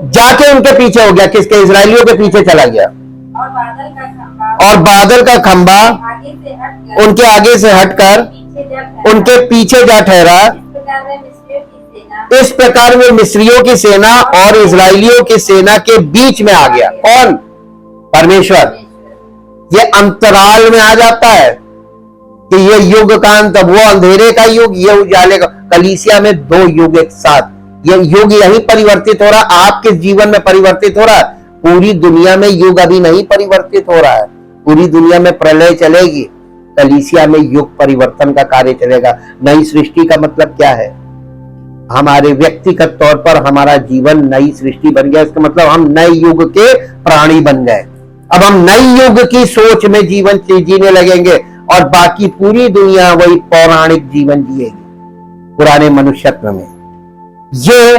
जाके उनके पीछे हो गया। किसके? इजरायलियों के पीछे चला गया। और बादल का खंबा उनके आगे से हटकर उनके पीछे जा ठहरा। इस प्रकार में मिस्रियों की सेना और इजरायलियों की सेना के बीच में आ गया। कौन? परमेश्वर। ये अंतराल में आ जाता है कि ये युग का अंत, वो अंधेरे का युग, ये उजाले का। कलीसिया में दो युग एक साथ, ये युग यही परिवर्तित हो रहा है। आपके जीवन में परिवर्तित हो रहा है। पूरी दुनिया में युग अभी नहीं परिवर्तित हो रहा है। पूरी दुनिया में प्रलय चलेगी, कलीसिया में युग परिवर्तन का कार्य चलेगा। नई सृष्टि का मतलब क्या है? हमारे व्यक्तिगत तौर पर हमारा जीवन नई सृष्टि बन गया। इसका मतलब हम नए युग के प्राणी बन गए। अब हम नई युग की सोच में जीवन जीने लगेंगे, और बाकी पूरी दुनिया वही पौराणिक जीवन जिएगी, पुराने मनुष्यत्व में। ये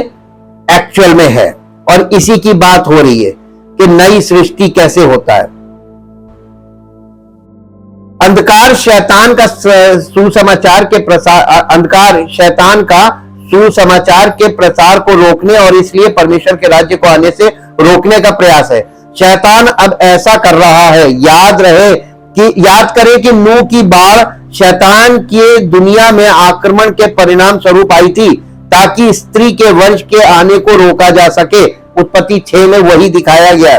एक्चुअल में है, और इसी की बात हो रही है कि नई सृष्टि कैसे होता है। अंधकार शैतान का सुसमाचार के प्रसार, अंधकार शैतान का सुसमाचार के प्रसार को रोकने और इसलिए परमेश्वर के राज्य को आने से रोकने का प्रयास है। शैतान अब ऐसा कर रहा है। याद करें कि नूह की बाढ़ शैतान की दुनिया में आक्रमण के परिणाम स्वरूप आई थी, ताकि स्त्री के वंश के आने को रोका जा सके। उत्पत्ति 6 में वही दिखाया गया।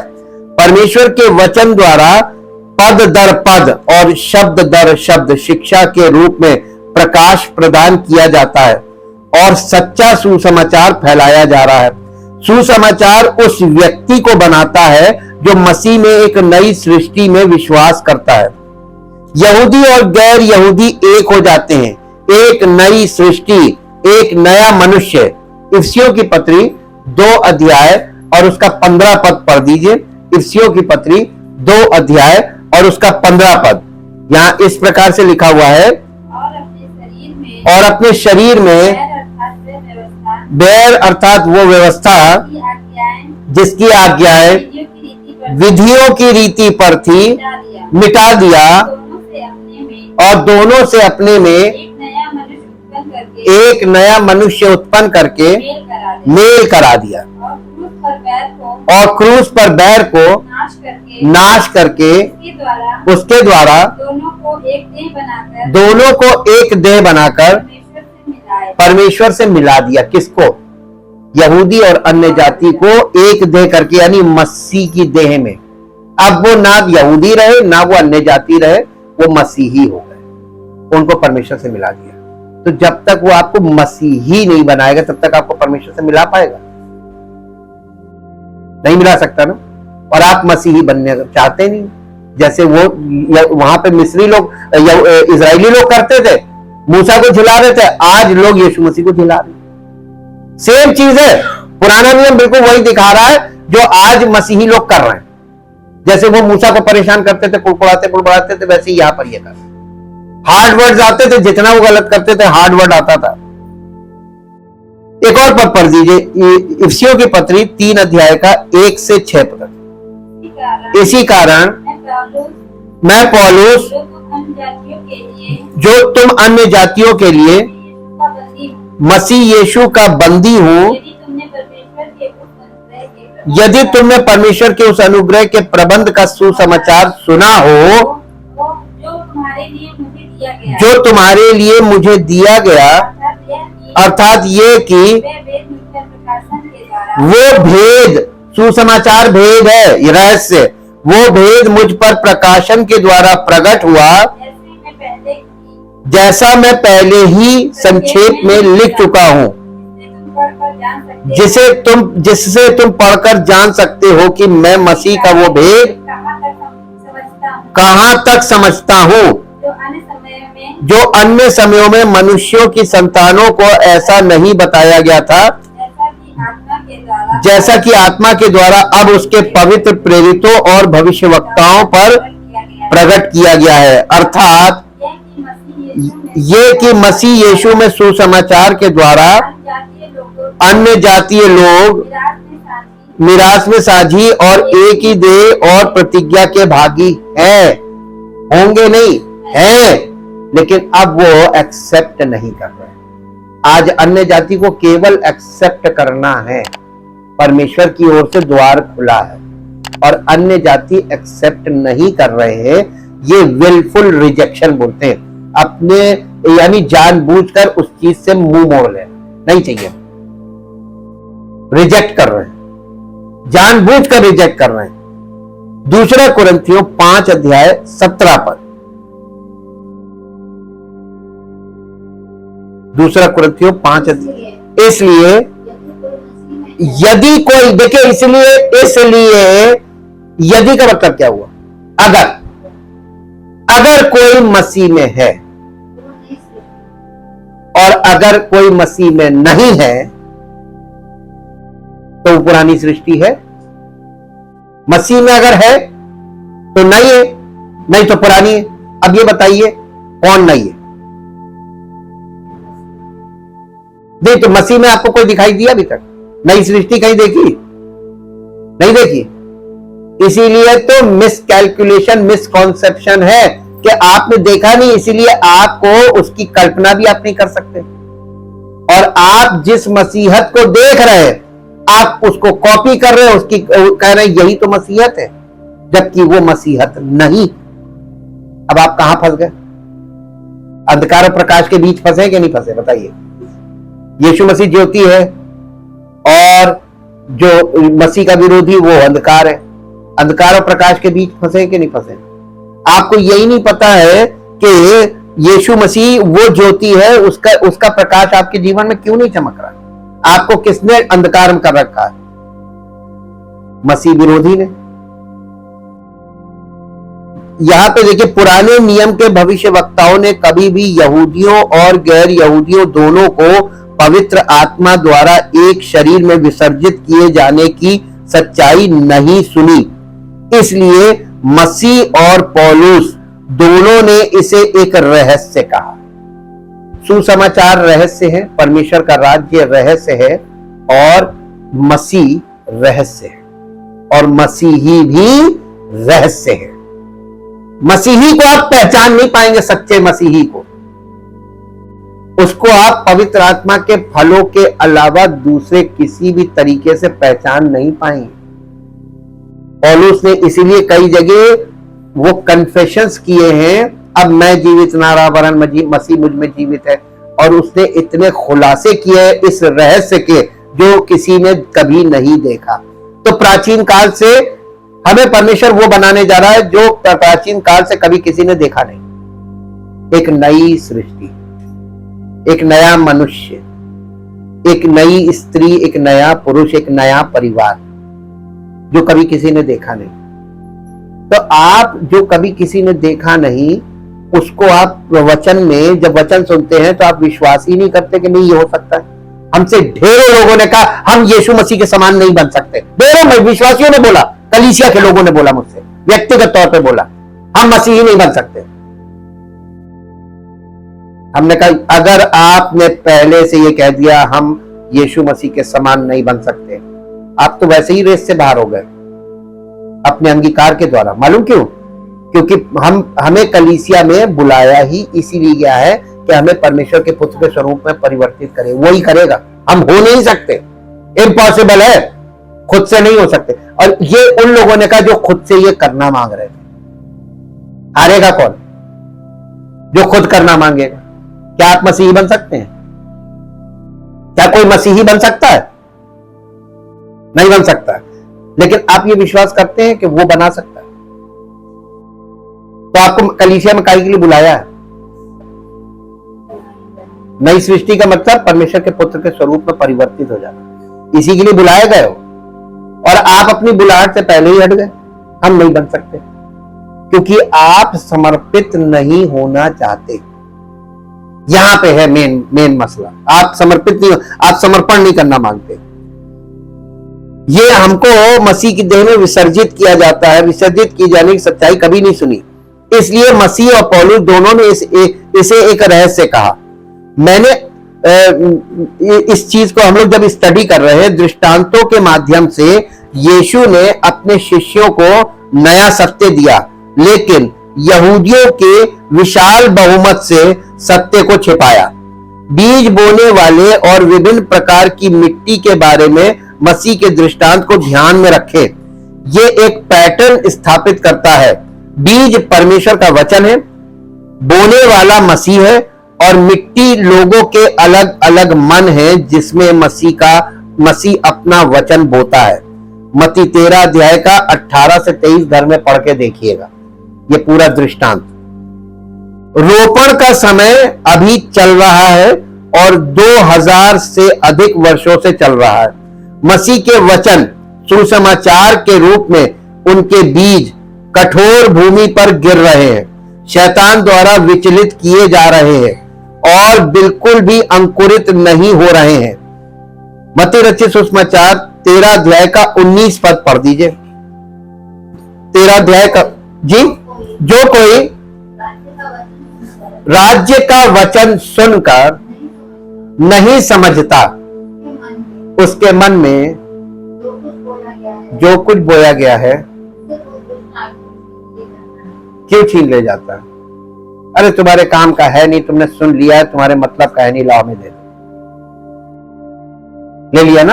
परमेश्वर के वचन द्वारा पद दर पद और शब्द दर शब्द शिक्षा के रूप में प्रकाश प्रदान किया जाता है और सच्चा सुसमाचार फैलाया जा रहा है। सुसमाचार उस व्यक्ति को बनाता है जो मसीह में एक नई सृष्टि में विश्वास करता है। यहूदी और गैर यहूदी एक हो जाते हैं, एक नई सृष्टि, एक नया मनुष्य। इफिसियों की पत्री 2 अध्याय और उसका 15 पद पढ़ दीजिए। इफिसियों की पत्री 2 अध्याय और उसका 15 पद। यहां इस प्रकार से लिखा हुआ है, और अपने शरीर में बैर अर्थात वो व्यवस्था जिसकी आज्ञाएं विधियों की रीति पर थी मिटा दिया और दोनों से अपने में एक नया मनुष्य उत्पन्न करके मेल करा दिया और क्रूस पर बैर को नाश करके उसके द्वारा दोनों को एक देह बनाकर परमेश्वर से मिला दिया। किसको? यहूदी और अन्य जाति को एक देह करके, यानी मसीह की देह में। अब वो ना यहूदी रहे ना वो अन्य जाति रहे, वो मसीही हो गए, उनको परमेश्वर से मिला दिया। तो जब तक वो आपको मसीही नहीं बनाएगा तब तक आपको परमेश्वर से मिला पाएगा? नहीं मिला सकता ना। और आप मसीही बनने चाहते नहीं, जैसे वो वहां पे मिस्री लोग, इजरायली लोग करते थे, मूसा को झिला रहे थे, आज लोग यीशु मसीह को झिला रहे। सेम चीज है, पुराना नियम बिल्कुल वही दिखा रहा है जो आज मसीही लोग कर रहे हैं। जैसे वो मूसा को परेशान करते थे, पुड़पुड़ाते थे, वैसे ही यहां पर ये कर। हार्ड वर्ड्स आते थे, जितना वो गलत करते थे हार्ड वर्ड आता था। एक और पद पढ़ दीजिए, इफिसियों की पत्री 3 अध्याय का 1 से 6 पद। इसी कारण मैं पौलुस, जो तुम अन्य जातियों के लिए मसीह यीशु का बंदी हूं, यदि तुमने परमेश्वर के उस अनुग्रह के प्रबंध का सुसमाचार सुना हो जो तुम्हारे लिए मुझे दिया गया, अर्थात ये कि वो भेद, सुसमाचार भेद है, ये रहस्य, वो भेद मुझ पर प्रकाशन के द्वारा प्रकट हुआ, जैसा मैं पहले ही संक्षेप में लिख चुका हूं, जिससे तुम पढ़कर जान सकते हो कि मैं मसीह का वो भेद कहां तक समझता हूं, जो अन्य समयों में मनुष्यों की संतानों को ऐसा नहीं बताया गया था, जैसा कि आत्मा के द्वारा अब उसके पवित्र प्रेरितों और भविष्यवक्ताओं पर प्रकट किया गया है। अर्थात ये कि मसीह यीशु में सुसमाचार के द्वारा अन्य जातीय लोग मिरास में साझी और एक ही देह और प्रतिज्ञा के भागी हैं। होंगे नहीं, हैं, लेकिन अब वो एक्सेप्ट नहीं कर रहे। आज अन्य जाति को केवल एक्सेप्ट करना है, परमेश्वर की ओर से द्वार खुला है, और अन्य जाति एक्सेप्ट नहीं कर रहे हैं। ये विलफुल रिजेक्शन बोलते हैं, अपने यानी जानबूझकर उस चीज से मुंह मोड़ ले, नहीं चाहिए, रिजेक्ट कर रहे हैं, जानबूझकर रिजेक्ट कर रहे हैं। दूसरा कुरिन्थियों 5 अध्याय 17 पद। दूसरा कुरिन्थियों 5 अध्याय। इसलिए यदि कोई, देखिए, इसलिए यदि का मतलब क्या हुआ? अगर कोई मसीह में है और अगर कोई मसीह में नहीं है तो पुरानी सृष्टि है। मसीह में अगर है तो नई है, नहीं तो पुरानी है। अब ये बताइए कौन नई है? नहीं तो मसीह में आपको कोई दिखाई दिया अभी तक? नई सृष्टि कहीं देखी? नहीं देखी। इसीलिए तो मिसकैलकुलेशन, मिसकॉन्सेप्शन है कि आपने देखा नहीं, इसीलिए आपको उसकी कल्पना भी आप नहीं कर सकते। और आप जिस मसीहत को देख रहे हैं आप उसको कॉपी कर रहे हैं, उसकी कह रहे हैं यही तो मसीहत है, जबकि वो मसीहत नहीं। अब आप कहां फंस गए? अंधकार और प्रकाश के बीच फंसे कि नहीं फंसे? बताइए। यीशु मसीह ज्योति है और जो मसीह का विरोधी वो अंधकार है। अंधकार और प्रकाश के बीच फंसे कि नहीं फंसे? आपको यही नहीं पता है कि यीशु मसीह वो ज्योति है, उसका प्रकाश आपके जीवन में क्यों नहीं चमक रहा? आपको किसने अंधकार में कर रखा है? मसीह विरोधी ने। यहां पे देखिए, पुराने नियम के भविष्यवक्ताओं ने कभी भी यहूदियों और गैर यहूदियों दोनों को पवित्र आत्मा द्वारा एक शरीर में विसर्जित किए जाने की सच्चाई नहीं सुनी। इसलिए मसीह और पौलुस दोनों ने इसे एक रहस्य कहा। सुसमाचार रहस्य है, परमेश्वर का राज्य रहस्य है और मसीह रहस्य है और मसीही भी रहस्य है। मसीही को आप पहचान नहीं पाएंगे, सच्चे मसीही को। उसको आप पवित्र आत्मा के फलों के अलावा दूसरे किसी भी तरीके से पहचान नहीं पाएंगे। पौलुस ने इसीलिए कई जगह वो कन्फेशंस किए हैं, अब मैं जीवित ना रहा वरन मसीह मुझ में जीवित है, और उसने इतने खुलासे किए इस रहस्य के जो किसी ने कभी नहीं देखा। तो प्राचीन काल से हमें परमेश्वर वो बनाने जा रहा है जो प्राचीन काल से कभी किसी ने देखा नहीं। एक नई सृष्टि, एक नया मनुष्य, एक नई स्त्री, एक नया पुरुष, एक नया परिवार जो कभी किसी ने देखा नहीं। तो आप जो कभी किसी ने देखा नहीं, उसको आप वचन में जब वचन सुनते हैं तो आप विश्वास ही नहीं करते कि नहीं ये हो सकता है। हमसे ढेरों लोगों ने कहा हम यीशु मसीह के समान नहीं बन सकते। ढेरों विश्वासियों ने बोला, कलीसिया के लोगों ने बोला, मुझसे व्यक्तिगत तौर पे बोला हम मसीही नहीं बन सकते। हमने कहा अगर आपने पहले से ये कह दिया हम यीशु मसीह के समान नहीं बन सकते, आप तो वैसे ही रेस से बाहर हो गए अपने अंगीकार के द्वारा। मालूम क्यों? क्योंकि हमें कलीसिया में बुलाया ही इसीलिए गया है कि हमें परमेश्वर के पुत्र के स्वरूप में परिवर्तित करे। वही करेगा, हम हो नहीं सकते, इम्पॉसिबल है, खुद से नहीं हो सकते। और ये उन लोगों ने कहा जो खुद से ये करना मांग रहे थे। हारेगा कौन? जो खुद करना मांगेगा। क्या आप मसीही बन सकते हैं? क्या कोई मसीही बन सकता है? नहीं बन सकता। लेकिन आप ये विश्वास करते हैं कि वो बना सकता है? तो आपको कलीसिया में काहे के लिए बुलाया है? नई सृष्टि का मतलब परमेश्वर के पुत्र के स्वरूप में परिवर्तित हो जाना, इसी के लिए बुलाए गए हो। और आप अपनी बुलाहट से पहले ही हट गए। हम नहीं बन सकते क्योंकि आप समर्पित नहीं होना चाहते। यहां पे है मेन मसला। आप समर्पित नहीं, आप समर्पण नहीं करना मांगते। ये हमको मसीह की देह में विसर्जित किया जाता है, विसर्जित की जाने की सच्चाई कभी नहीं सुनी। इसलिए मसीह और पौलुस दोनों ने इसे एक रहस्य कहा। मैंने इस चीज को हम लोग जब स्टडी कर रहे हैं, दृष्टांतों के माध्यम से यीशु ने अपने शिष्यों को नया सत्य दिया, लेकिन यहूदियों के विशाल बहुमत से सत्य को छिपाया। बीज बोने वाले और विभिन्न प्रकार की मिट्टी के बारे में मसीह के दृष्टांत को ध्यान में रखें। ये एक पैटर्न स्थापित करता है। बीज परमेश्वर का वचन है, बोने वाला मसीह है और मिट्टी लोगों के अलग अलग मन है जिसमें मसीह अपना वचन बोता है। मत्ती 13 अध्याय का 18 से 23 घर में पढ़ के देखिएगा ये पूरा दृष्टांत। रोपण का समय अभी चल रहा है और 2000 से अधिक वर्षों से चल रहा है। मसीह के वचन सुसमाचार के रूप में उनके बीज कठोर भूमि पर गिर रहे हैं, शैतान द्वारा विचलित किए जा रहे हैं और बिल्कुल भी अंकुरित नहीं हो रहे हैं। मत्ती रचित सुसमाचार 13 अध्याय का 19 पद पढ़ दीजिए। 13 अध्याय का जी। जो कोई राज्य का वचन सुनकर नहीं समझता, उसके मन में जो कुछ बोया गया है क्यों छीन ले जाता है। अरे तुम्हारे काम का है नहीं, तुमने सुन लिया है, तुम्हारे मतलब का है नहीं, लाओ में दे दो। ले लिया ना,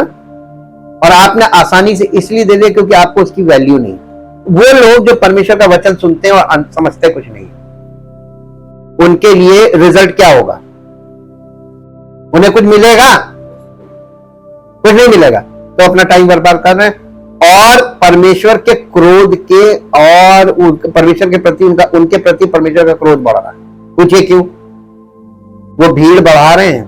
और आपने आसानी से इसलिए दे दिया क्योंकि आपको उसकी वैल्यू नहीं। वो लोग जो परमेश्वर का वचन सुनते हैं और समझते कुछ नहीं, उनके लिए रिजल्ट क्या होगा? उन्हें कुछ मिलेगा? कुछ नहीं मिलेगा, तो अपना टाइम बर्बाद कर रहे हैं। और परमेश्वर के क्रोध के और परमेश्वर के प्रति उनके प्रति परमेश्वर का क्रोध बढ़ रहा है। पूछिए क्यों? वो भीड़ बढ़ा रहे हैं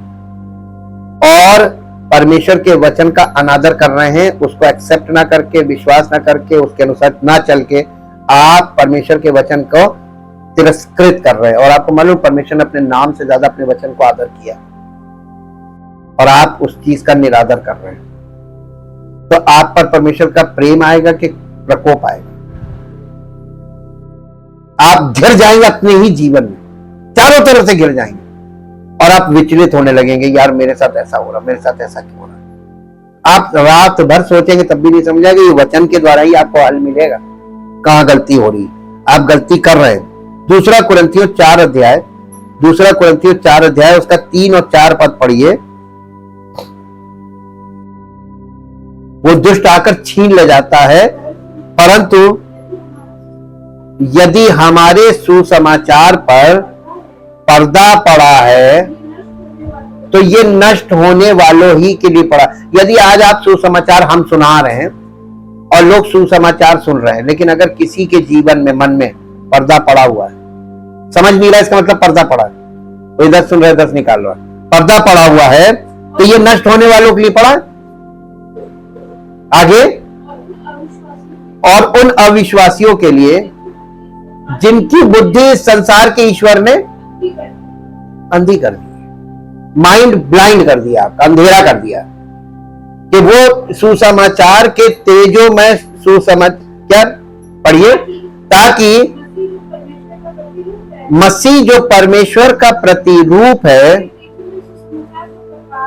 और परमेश्वर के वचन का अनादर कर रहे हैं, उसको एक्सेप्ट ना करके, विश्वास ना करके, उसके अनुसार ना चल के आप परमेश्वर के वचन को तिरस्कृत कर रहे हैं। और आपको मालूम, परमेश्वर ने अपने नाम से ज्यादा अपने वचन को आदर किया और आप उस चीज का निरादर कर रहे हैं। तो आप पर परमेश्वर का प्रेम आएगा कि प्रकोप आएगा? आप घिर जाएंगे अपने ही जीवन में, चारों तरफ से घिर जाएंगे और आप विचलित होने लगेंगे, यार मेरे साथ ऐसा हो रहा, मेरे साथ ऐसा क्यों हो रहा। आप रात भर सोचेंगे तब भी नहीं समझेंगे, ये वचन के द्वारा ही आपको हल मिलेगा कहां गलती हो रही, आप गलती कर रहे हैं। दूसरा कुरिन्थियों 4 अध्याय उसका 3 और 4 पद पढ़िए। वो दुष्ट आकर छीन ले जाता है, परंतु यदि हमारे सुसमाचार पर पर्दा पड़ा है तो ये नष्ट होने वालों ही के लिए पड़ा। यदि आज आप सुसमाचार हम सुना रहे हैं और लोग सुसमाचार सुन रहे हैं, लेकिन अगर किसी के जीवन में, मन में पर्दा पड़ा हुआ है, समझ नहीं रहा इसका मतलब पर्दा पड़ा है, कोई 10 सुन रहा है 10 निकाल रहा है, पर्दा पड़ा हुआ है, तो ये नष्ट होने वालों के लिए पड़ा है। आगे, और उन अविश्वासियों के लिए जिनकी बुद्धि संसार के ईश्वर ने अंधी कर दी, माइंड ब्लाइंड कर दिया, अंधेरा कर दिया, कि वो सुसमाचार के तेजों में सुसमाचार पढ़िए, ताकि मसीह जो परमेश्वर का प्रतिरूप है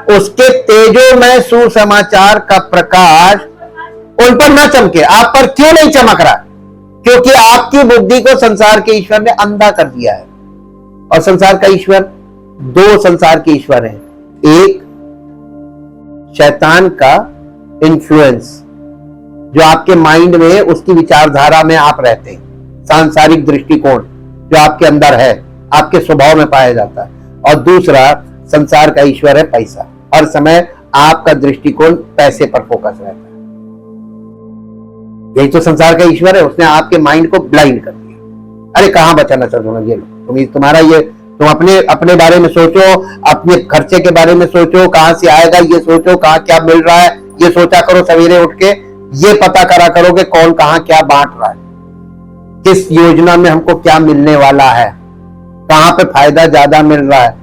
उसके तेजों में सुसमाचार का प्रकाश उन पर न चमके। आप पर क्यों नहीं चमक रहा? क्योंकि आपकी बुद्धि को संसार के ईश्वर ने अंधा कर दिया है। और संसार का ईश्वर, 2 संसार के ईश्वर हैं। एक शैतान का इन्फ्लुएंस, जो आपके माइंड में, उसकी विचारधारा में आप रहते हैं, सांसारिक दृष्टिकोण जो आपके अंदर है, आपके स्वभाव में पाया जाता है। और दूसरा संसार का ईश्वर है पैसा। हर समय आपका दृष्टिकोण पैसे पर फोकस रहता है। यही तो संसार का ईश्वर है, उसने आपके माइंड को ब्लाइंड कर दिया। अरे कहां बचाना चाहते हो, ये लो तुम्हारा ये, तुम अपने बारे में सोचो, अपने खर्चे के बारे में सोचो, कहां से आएगा ये सोचो, कहां क्या मिल रहा है ये सोचा करो। सवेरे उठ के ये पता करा करो कि कौन कहां क्या बांट रहा है, किस योजना में हमको क्या मिलने वाला है, कहां पे फायदा ज्यादा मिल रहा है,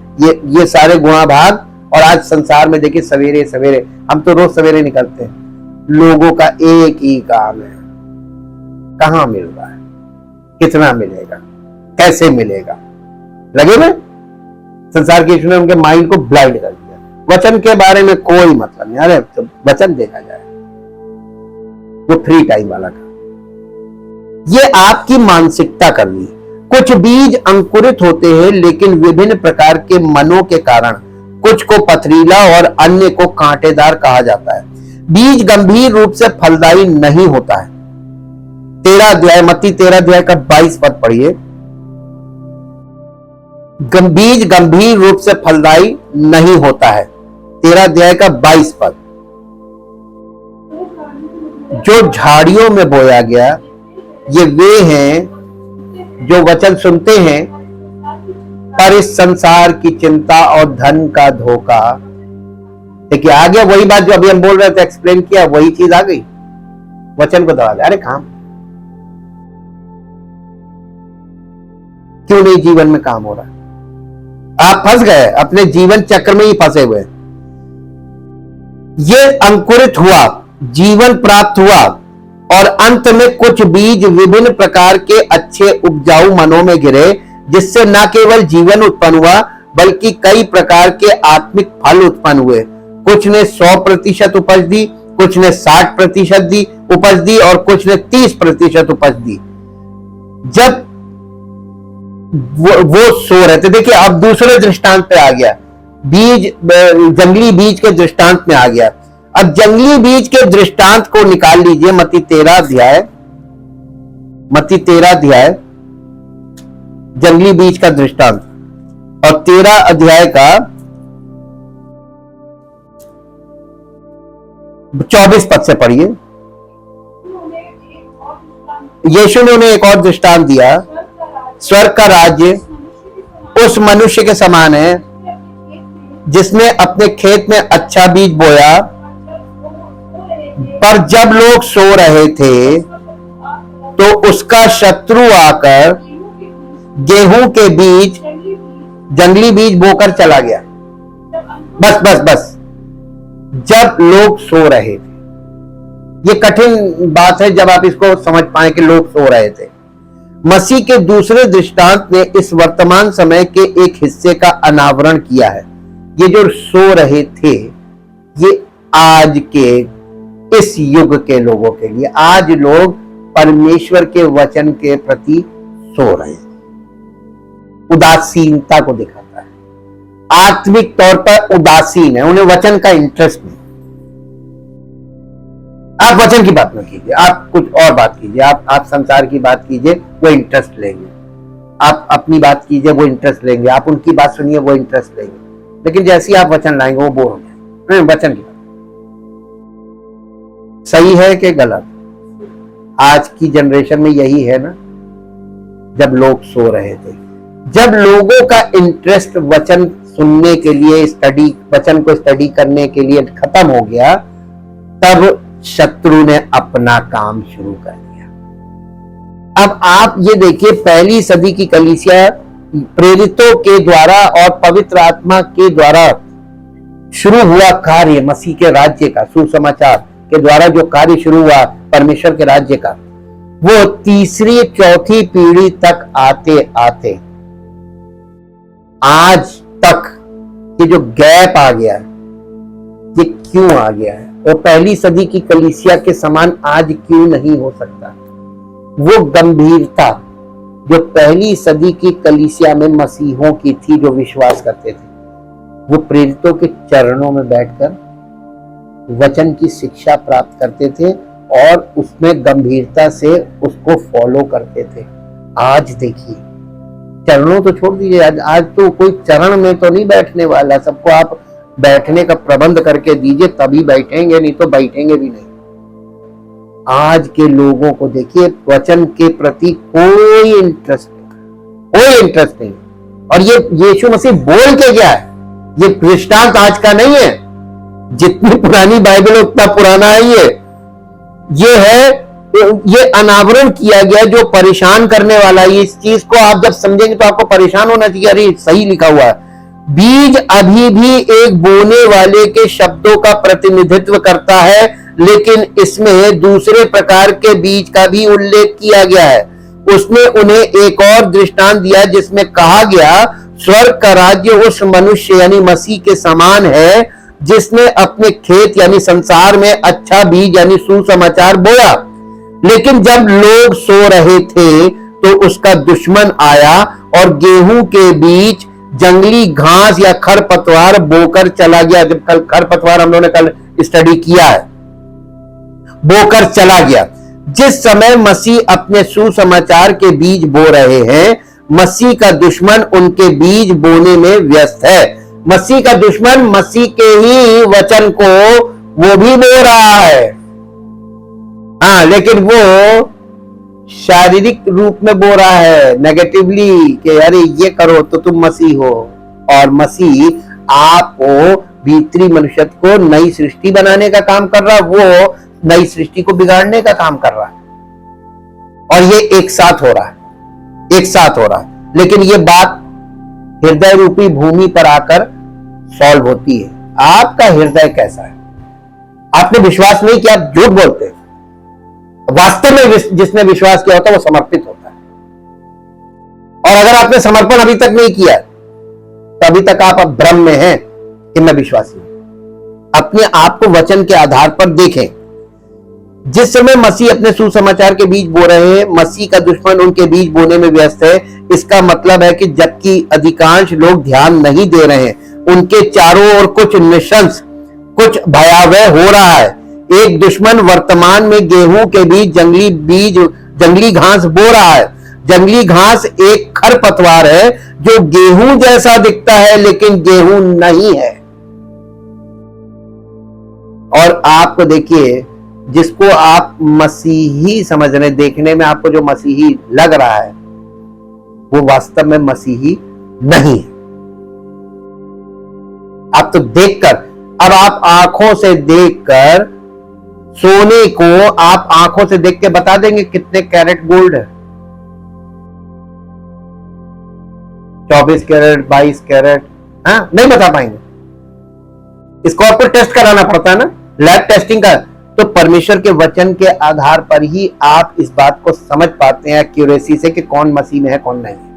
ये सारे गुणा भाग। और आज संसार में देखिए, सवेरे सवेरे, हम तो रोज सवेरे निकलते हैं, लोगों का एक ही काम है, कहां मिल रहा है, कितना मिलेगा, कैसे मिलेगा, लगे में। संसार के ईश्वर ने उनके माइंड को ब्लाइंड कर दिया। वचन के बारे में कोई मतलब नहीं। अरे तो वचन देखा जाए, वो फ्री टाइम वाला काम। ये आपकी मानसिकता करनी है। कुछ बीज अंकुरित होते हैं, लेकिन विभिन्न प्रकार के मनों के कारण कुछ को पथरीला और अन्य को कांटेदार कहा जाता है। बीज गंभीर रूप से फलदायी नहीं होता है। 13 अध्याय, मत्ती 13 अध्याय का 22 पद पढ़िए। बीज गंभीर रूप से फलदायी नहीं होता है, 13 अध्याय का 22 पद। जो झाड़ियों में बोया गया, ये वे हैं जो वचन सुनते हैं, पर इस संसार की चिंता और धन का धोखा। देखिए आ गया वही बात जो अभी हम बोल रहे थे, एक्सप्लेन किया, वही चीज आ गई, वचन को दबा दिया। अरे काम क्यों नहीं जीवन में काम हो रहा? आप फंस गए, अपने जीवन चक्र में ही फंसे हुए। ये अंकुरित हुआ, जीवन प्राप्त हुआ, और अंत में कुछ बीज विभिन्न प्रकार के अच्छे उपजाऊ मनों में गिरे, जिससे न केवल जीवन उत्पन्न हुआ बल्कि कई प्रकार के आत्मिक फल उत्पन्न हुए। कुछ ने 100% उपज दी, कुछ ने 60% उपज दी, और कुछ ने 30% उपज दी। जब वो सो रहे थे, देखिए अब दूसरे दृष्टांत पे आ गया, बीज, जंगली बीज के दृष्टांत में आ गया। अब जंगली बीज के दृष्टांत को निकाल लीजिए, मत्ती 13 अध्याय जंगली बीज का दृष्टांत, और 13 अध्याय का 24 पद से पढ़िए। यीशु ने उन्हें एक और दृष्टांत दिया, स्वर्ग का राज्य उस मनुष्य के समान है जिसने अपने खेत में अच्छा बीज बोया, पर जब लोग सो रहे थे तो उसका शत्रु आकर गेहूं के बीज, जंगली बीज बोकर चला गया। बस बस बस, जब लोग सो रहे थे। ये कठिन बात है जब आप इसको समझ पाए कि लोग सो रहे थे। मसीह के दूसरे दृष्टांत ने इस वर्तमान समय के एक हिस्से का अनावरण किया है। ये जो सो रहे थे, ये आज के इस युग के लोगों के लिए, आज लोग परमेश्वर के वचन के प्रति सो रहे हैं, उदासीनता को दिखाता है, आत्मिक तौर पर उदासीन है, उन्हें वचन का इंटरेस्ट नहीं। आप वचन की बात न कीजिए, आप कुछ और बात कीजिए, आप संसार की बात कीजिए, वो इंटरेस्ट लेंगे। आप अपनी बात कीजिए, वो इंटरेस्ट लेंगे। आप उनकी बात सुनिए, वो इंटरेस्ट लेंगे। लेकिन जैसे ही आप वचन लाएंगे वो बोर हो जाएंगे। वचन की बात सही है कि गलत? आज की जनरेशन में यही है ना, जब लोग सो रहे थे, जब लोगों का इंटरेस्ट वचन सुनने के लिए, वचन को स्टडी करने के लिए खत्म हो गया, तब शत्रु ने अपना काम शुरू कर दिया। अब आप ये देखिए, पहली सदी की कलीसिया प्रेरितों के द्वारा और पवित्र आत्मा के द्वारा शुरू हुआ कार्य, मसीह के राज्य का, सुसमाचार के द्वारा जो कार्य शुरू हुआ परमेश्वर के राज्य का, वो तीसरी चौथी पीढ़ी तक आते आते आज तक ये जो गैप आ गया, ये क्यों आ गया है? वो पहली सदी की कलीसिया के समान आज क्यों नहीं हो सकता? वो गंभीरता जो पहली सदी की कलीसिया में मसीहों की थी, जो विश्वास करते थे, वो प्रेरितों के चरणों में बैठकर वचन की शिक्षा प्राप्त करते थे और उसमें गंभीरता से उसको फॉलो करते थे। आज देखिए, चरणों तो छोड़ दीजिए, आज तो कोई चरण में तो नहीं बैठने वाला। सबको आप बैठने का प्रबंध करके दीजिए, तभी बैठेंगे, नहीं तो बैठेंगे भी नहीं। आज के लोगों को देखिए, वचन के प्रति कोई इंटरेस्ट नहीं। और ये यीशु मसीह बोल के गया है, ये दृष्टांत आज का नहीं है। जितनी पुरानी बाइबल उतना पुराना है। ये है, ये अनावरण किया गया जो परेशान करने वाला है। इस चीज को आप जब समझेंगे तो आपको परेशान होना चाहिए, अरे सही लिखा हुआ है। बीज अभी भी एक बोने वाले के शब्दों का प्रतिनिधित्व करता है, लेकिन इसमें दूसरे प्रकार के बीज का भी उल्लेख किया गया है। उसने उन्हें एक और दृष्टांत दिया जिसमें कहा गया, स्वर्ग का राज्य उस मनुष्य यानी मसीह के समान है जिसने अपने खेत यानी संसार में अच्छा बीज यानी सुसमाचार बोया। लेकिन जब लोग सो रहे थे तो उसका दुश्मन आया और गेहूं के बीच जंगली घास या खरपतवार बोकर चला गया। जब कल खरपतवार हम लोगों ने कल स्टडी किया है, बोकर चला गया। जिस समय मसीह अपने सुसमाचार के बीज बो रहे हैं, मसीह का दुश्मन उनके बीज बोने में व्यस्त है। मसीह का दुश्मन मसीह के ही वचन को वो भी बो रहा है, हाँ, लेकिन वो शारीरिक रूप में बो रहा है, नेगेटिवली, कि अरे ये करो तो तुम मसीह हो। और मसीह आपको, भीतरी मनुष्य को नई सृष्टि बनाने का काम कर रहा है, वो नई सृष्टि को बिगाड़ने का काम कर रहा है। और ये एक साथ हो रहा है, लेकिन ये बात हृदय रूपी भूमि पर आकर सॉल्व होती है। आपका हृदय कैसा है? आपने विश्वास नहीं किया, आप झूठ बोलते हैं। वास्तव में जिसने विश्वास किया होता है वो समर्पित होता है। और अगर आपने समर्पण अभी तक नहीं किया तो अभी तक आप भ्रम में हैं कि मैं विश्वासी हूं। अपने आप को वचन के आधार पर देखें। जिस समय मसीह अपने सुसमाचार के बीज बो रहे हैं, मसीह का दुश्मन उनके बीज बोने में व्यस्त है। इसका मतलब है कि जबकि अधिकांश लोग ध्यान नहीं दे रहे हैं, उनके चारों ओर कुछ निशंस, कुछ भयावह हो रहा है। एक दुश्मन वर्तमान में गेहूं के बीज, जंगली घास बो रहा है। जंगली घास एक खरपतवार है जो गेहूं जैसा दिखता है लेकिन गेहूं नहीं है। और आपको देखिए, जिसको आप मसीही समझ रहे, देखने में आपको जो मसीही लग रहा है वो वास्तव में मसीही नहीं है। आप तो देखकर, अब आप आंखों से देखकर, सोने को आप आंखों से देख के बता देंगे कितने कैरेट गोल्ड है? 24 कैरेट, 22 कैरेट, हाँ नहीं बता पाएंगे। इसको आपको टेस्ट कराना पड़ता है ना, लैब टेस्टिंग का। तो परमेश्वर के वचन के आधार पर ही आप इस बात को समझ पाते हैं एक्यूरेसी से कि कौन मसीह में है कौन नहीं है।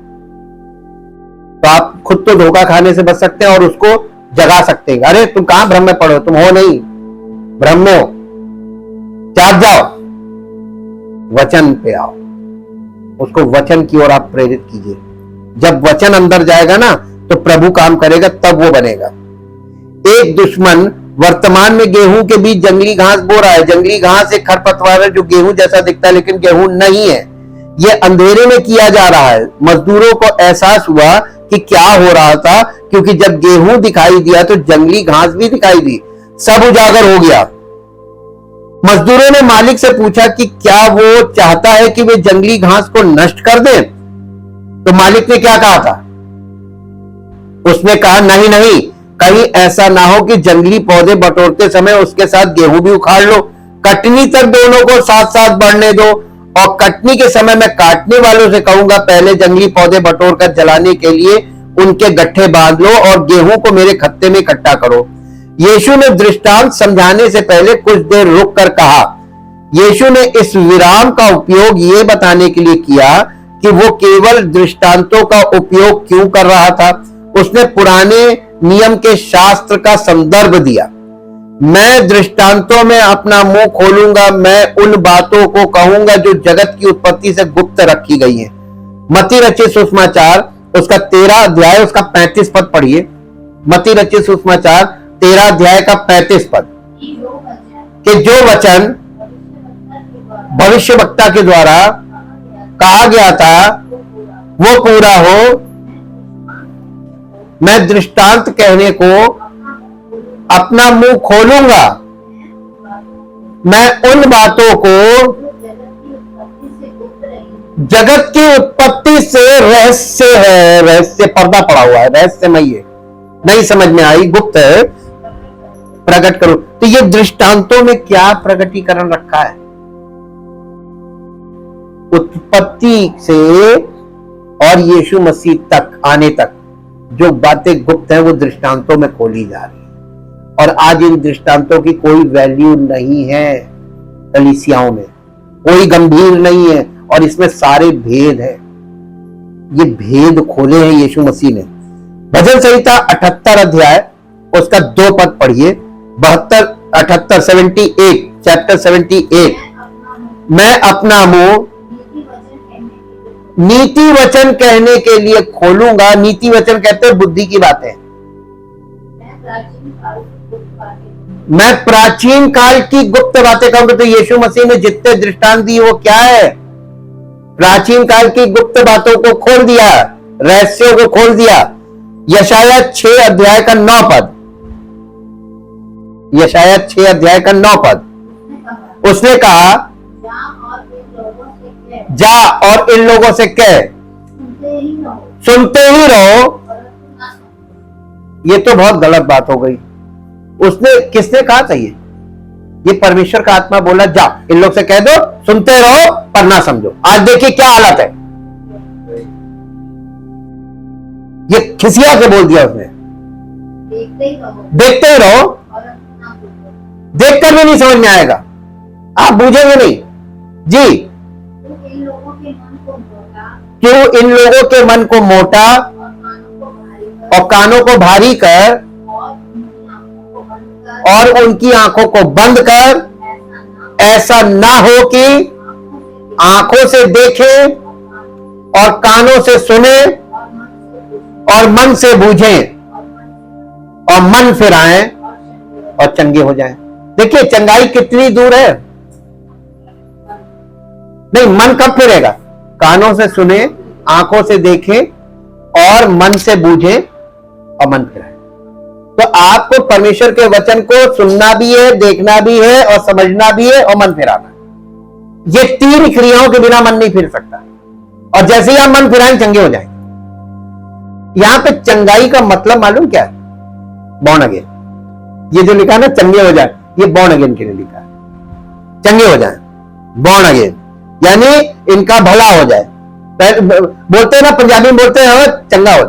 तो आप खुद तो धोखा खाने से बच सकते हैं और उसको जगा सकते हैं। अरे तुम कहां भ्रम में पड़ो, तुम हो नहीं, भ्रम में हो, जाग जाओ, वचन पे आओ, उसको वचन की ओर आप प्रेरित कीजिए। जब वचन अंदर जाएगा ना तो प्रभु काम करेगा, तब वो बनेगा। एक दुश्मन वर्तमान में गेहूं के बीच जंगली घास बो रहा है। जंगली घास एक खरपतवार है जो गेहूं जैसा दिखता है लेकिन गेहूं नहीं है। ये अंधेरे में किया जा रहा है। मजदूरों को एहसास हुआ कि क्या हो रहा था, क्योंकि जब गेहूं दिखाई दिया तो जंगली घास भी दिखाई दी, सब उजागर हो गया। मजदूरों ने मालिक से पूछा कि क्या वो चाहता है कि वे जंगली घास को नष्ट कर दें? तो मालिक ने क्या कहा था? उसने कहा नहीं नहीं, कहीं ऐसा ना हो कि जंगली पौधे बटोरते समय उसके साथ गेहूं भी उखाड़ लो। कटनी तक दोनों को साथ साथ बढ़ने दो, और कटनी के समय मैं काटने वालों से कहूंगा पहले जंगली पौधे बटोर कर जलाने के लिए उनके गट्ठे बांध लो और गेहूं को मेरे खत्ते में इकट्ठा करो। यीशु ने दृष्टांत समझाने से पहले कुछ देर रुक कर कहा। यीशु ने इस विराम का उपयोग ये बताने के लिए किया कि वो केवल दृष्टांतों का उपयोग क्यों कर रहा था। उसने पुराने नियम के शास्त्र का संदर्भ दिया। मैं दृष्टांतों में अपना मुंह खोलूंगा, मैं उन बातों को कहूंगा जो जगत की उत्पत्ति से गुप्त रखी गई हैं। मत्ती रचित सुसमाचार उसका 13 अध्याय उसका 35 पद पढ़िए। मत्ती रचित सुसमाचार 13 अध्याय का 35 पद कि जो वचन भविष्यवक्ता के द्वारा कहा गया था वो पूरा हो। मैं दृष्टांत कहने को अपना मुंह खोलूंगा, मैं उन बातों को जगत की उत्पत्ति से रहस्य है, रहस्य पर्दा पड़ा हुआ है, रहस्यमय है, नहीं समझ में आई, गुप्त है, प्रकट करो। तो ये दृष्टांतों में क्या प्रकटीकरण रखा है? उत्पत्ति से और यीशु मसीह तक आने तक जो बातें गुप्त हैं वो दृष्टांतों में खोली जा रही है। और आज इन दृष्टांतों की कोई वैल्यू नहीं है कलीसियाओं में, कोई गंभीर नहीं है, और इसमें सारे भेद हैं। ये भेद खोले हैं यीशु मसीह ने। भजन संहिता 78 अध्याय उसका 2 पद पढ़िए। 72, 78, 78, चैप्टर 78। मैं अपना मुंह नीति वचन कहने के लिए खोलूंगा। नीति वचन कहते हैं बुद्धि की बातें। मैं प्राचीन काल की गुप्त बातें कहूंगा। तो यीशु मसीह ने जितने दृष्टांत दिए वो क्या है? प्राचीन काल की गुप्त बातों को खोल दिया, रहस्यों को खोल दिया। यशाया 6 अध्याय का 9 पद, यशाया 6 अध्याय का 9 पद, उसने कहा जा और इन लोगों से कह, सुनते ही रहो। ये तो बहुत गलत बात हो गई। उसने किसने कहा था? ये परमेश्वर का आत्मा बोला जा इन लोग से कह दो, सुनते रहो पर ना समझो। आज देखिए क्या हालत है। ये खिसिया के बोल दिया उसने, देखते ही रहो, देखकर भी नहीं समझ में आएगा, आप बूझेंगे नहीं जी। क्यों इन लोगों के मन को मोटा और कानों को भारी कर और उनकी आंखों को बंद कर, ऐसा ना हो कि आंखों से देखें और कानों से सुने और मन से बूझें और मन फिराएं और चंगे हो जाएं। देखिए चंगाई कितनी दूर है। नहीं, मन कब फिरेगा? कानों से सुने, आंखों से देखें और मन से बूझें और मन फिराएं। तो आपको परमेश्वर के वचन को सुनना भी है, देखना भी है और समझना भी है और मन फिराना है। ये तीन क्रियाओं के बिना मन नहीं फिर सकता। और जैसे ही आप मन फिराएं चंगे हो जाएंगे। यहां पे चंगाई का मतलब मालूम क्या है? Born again. ये जो लिखा है ना चंगे हो जाए, ये बॉर्न अगेन के लिए लिखा है। चंगे हो जाए, बॉर्न अगेन, यानी इनका भला हो जाए। बोलते हैं ना, पंजाबी में बोलते हैं चंगा हो,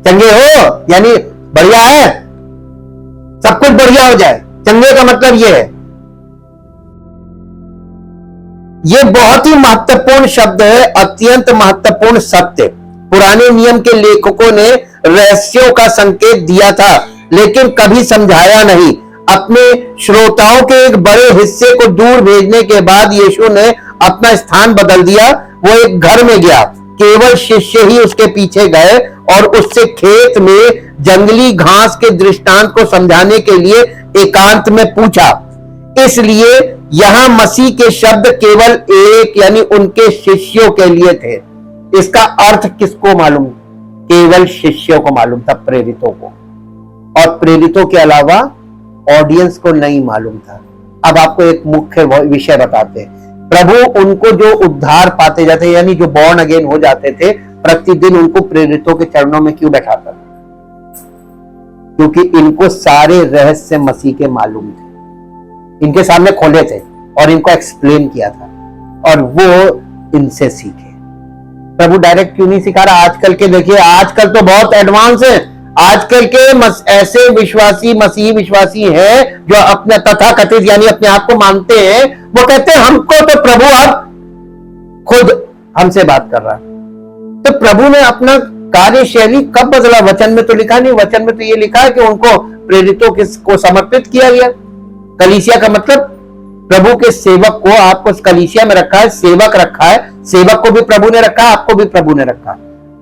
चंगे हो यानी बढ़िया है, सब कुछ बढ़िया हो जाए। चंगे का मतलब ये है। ये बहुत ही महत्वपूर्ण शब्द है, अत्यंत महत्वपूर्ण सत्य। पुराने नियम के लेखकों ने रहस्यों का संकेत दिया था, लेकिन कभी समझाया नहीं। अपने श्रोताओं के एक बड़े हिस्से को दूर भेजने के बाद यीशु ने अपना स्थान बदल दिया। वो एक घर में गया, केवल शिष्य ही उसके पीछे गए और उससे खेत में जंगली घास के दृष्टांत को समझाने के लिए एकांत में पूछा। इसलिए यहां मसीह के शब्द केवल एक यानी उनके शिष्यों के लिए थे। इसका अर्थ किसको मालूम? केवल शिष्यों को मालूम था, प्रेरितों को। और प्रेरितों के अलावा ऑडियंस को नहीं मालूम था। अब आपको एक मुख्य विषय बताते हैं। प्रभु उनको जो उद्धार पाते जाते यानी जो बॉर्न अगेन हो जाते थे, प्रतिदिन उनको प्रेरितों के चरणों में क्यों बैठाता था? क्योंकि इनको सारे रहस्य मसीह के मालूम थे, इनके सामने खोले थे और इनको एक्सप्लेन किया था और वो इनसे सीखे। प्रभु डायरेक्ट क्यों नहीं सिखा रहा? आजकल के देखिए, आजकल तो बहुत एडवांस है। आजकल के ऐसे विश्वासी मसीही विश्वासी हैं जो अपने तथाकथित यानी अपने आप को मानते हैं। वो कहते हैं हमको तो प्रभु अब खुद हमसे बात कर रहा है। तो प्रभु ने अपना कार्यशैली कब बदला? वचन में तो लिखा नहीं। वचन में तो ये लिखा है कि उनको प्रेरितों को समर्पित किया गया। कलीसिया का मतलब प्रभु के सेवक को आपको कलीसिया में रखा है, सेवक रखा है। सेवक को भी प्रभु ने रखा, आपको भी प्रभु ने रखा।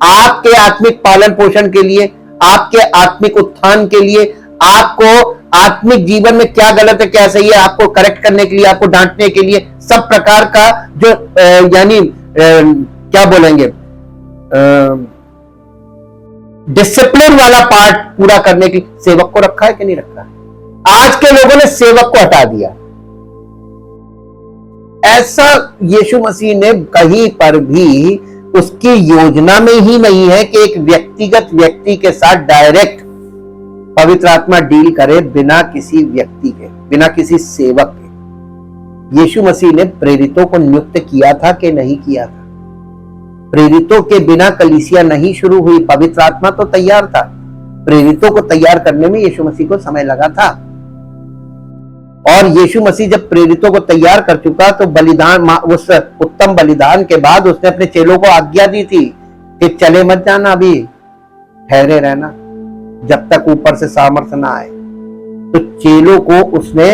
आपके आत्मिक पालन पोषण के लिए, आपके आत्मिक उत्थान के लिए, आपको आत्मिक जीवन में क्या गलत है क्या सही है आपको करेक्ट करने के लिए, आपको डांटने के लिए, सब प्रकार का जो यानी क्या बोलेंगे डिसिप्लिन वाला पार्ट पूरा करने के लिए सेवक को रखा है कि नहीं रखा है? आज के लोगों ने सेवक को हटा दिया। ऐसा यीशु मसीह ने कहीं पर भी उसकी योजना में ही नहीं है कि एक व्यक्तिगत व्यक्ति के साथ डायरेक्ट पवित्र आत्मा डील करे बिना किसी व्यक्ति के, बिना किसी सेवक के। यीशु मसीह ने प्रेरितों को नियुक्त किया था कि नहीं किया था? प्रेरितों के बिना कलीसिया नहीं शुरू हुई। पवित्र आत्मा तो तैयार था, प्रेरितों को तैयार करने में यीशु मसीह को समय लगा था। और यीशु मसीह जब प्रेरितों को तैयार कर चुका तो बलिदान, उस उत्तम बलिदान के बाद उसने अपने चेलों को आज्ञा दी थी कि चले मत जाना, अभी ठहरे रहना जब तक ऊपर से सामर्थ्य ना आए। तो चेलों को उसने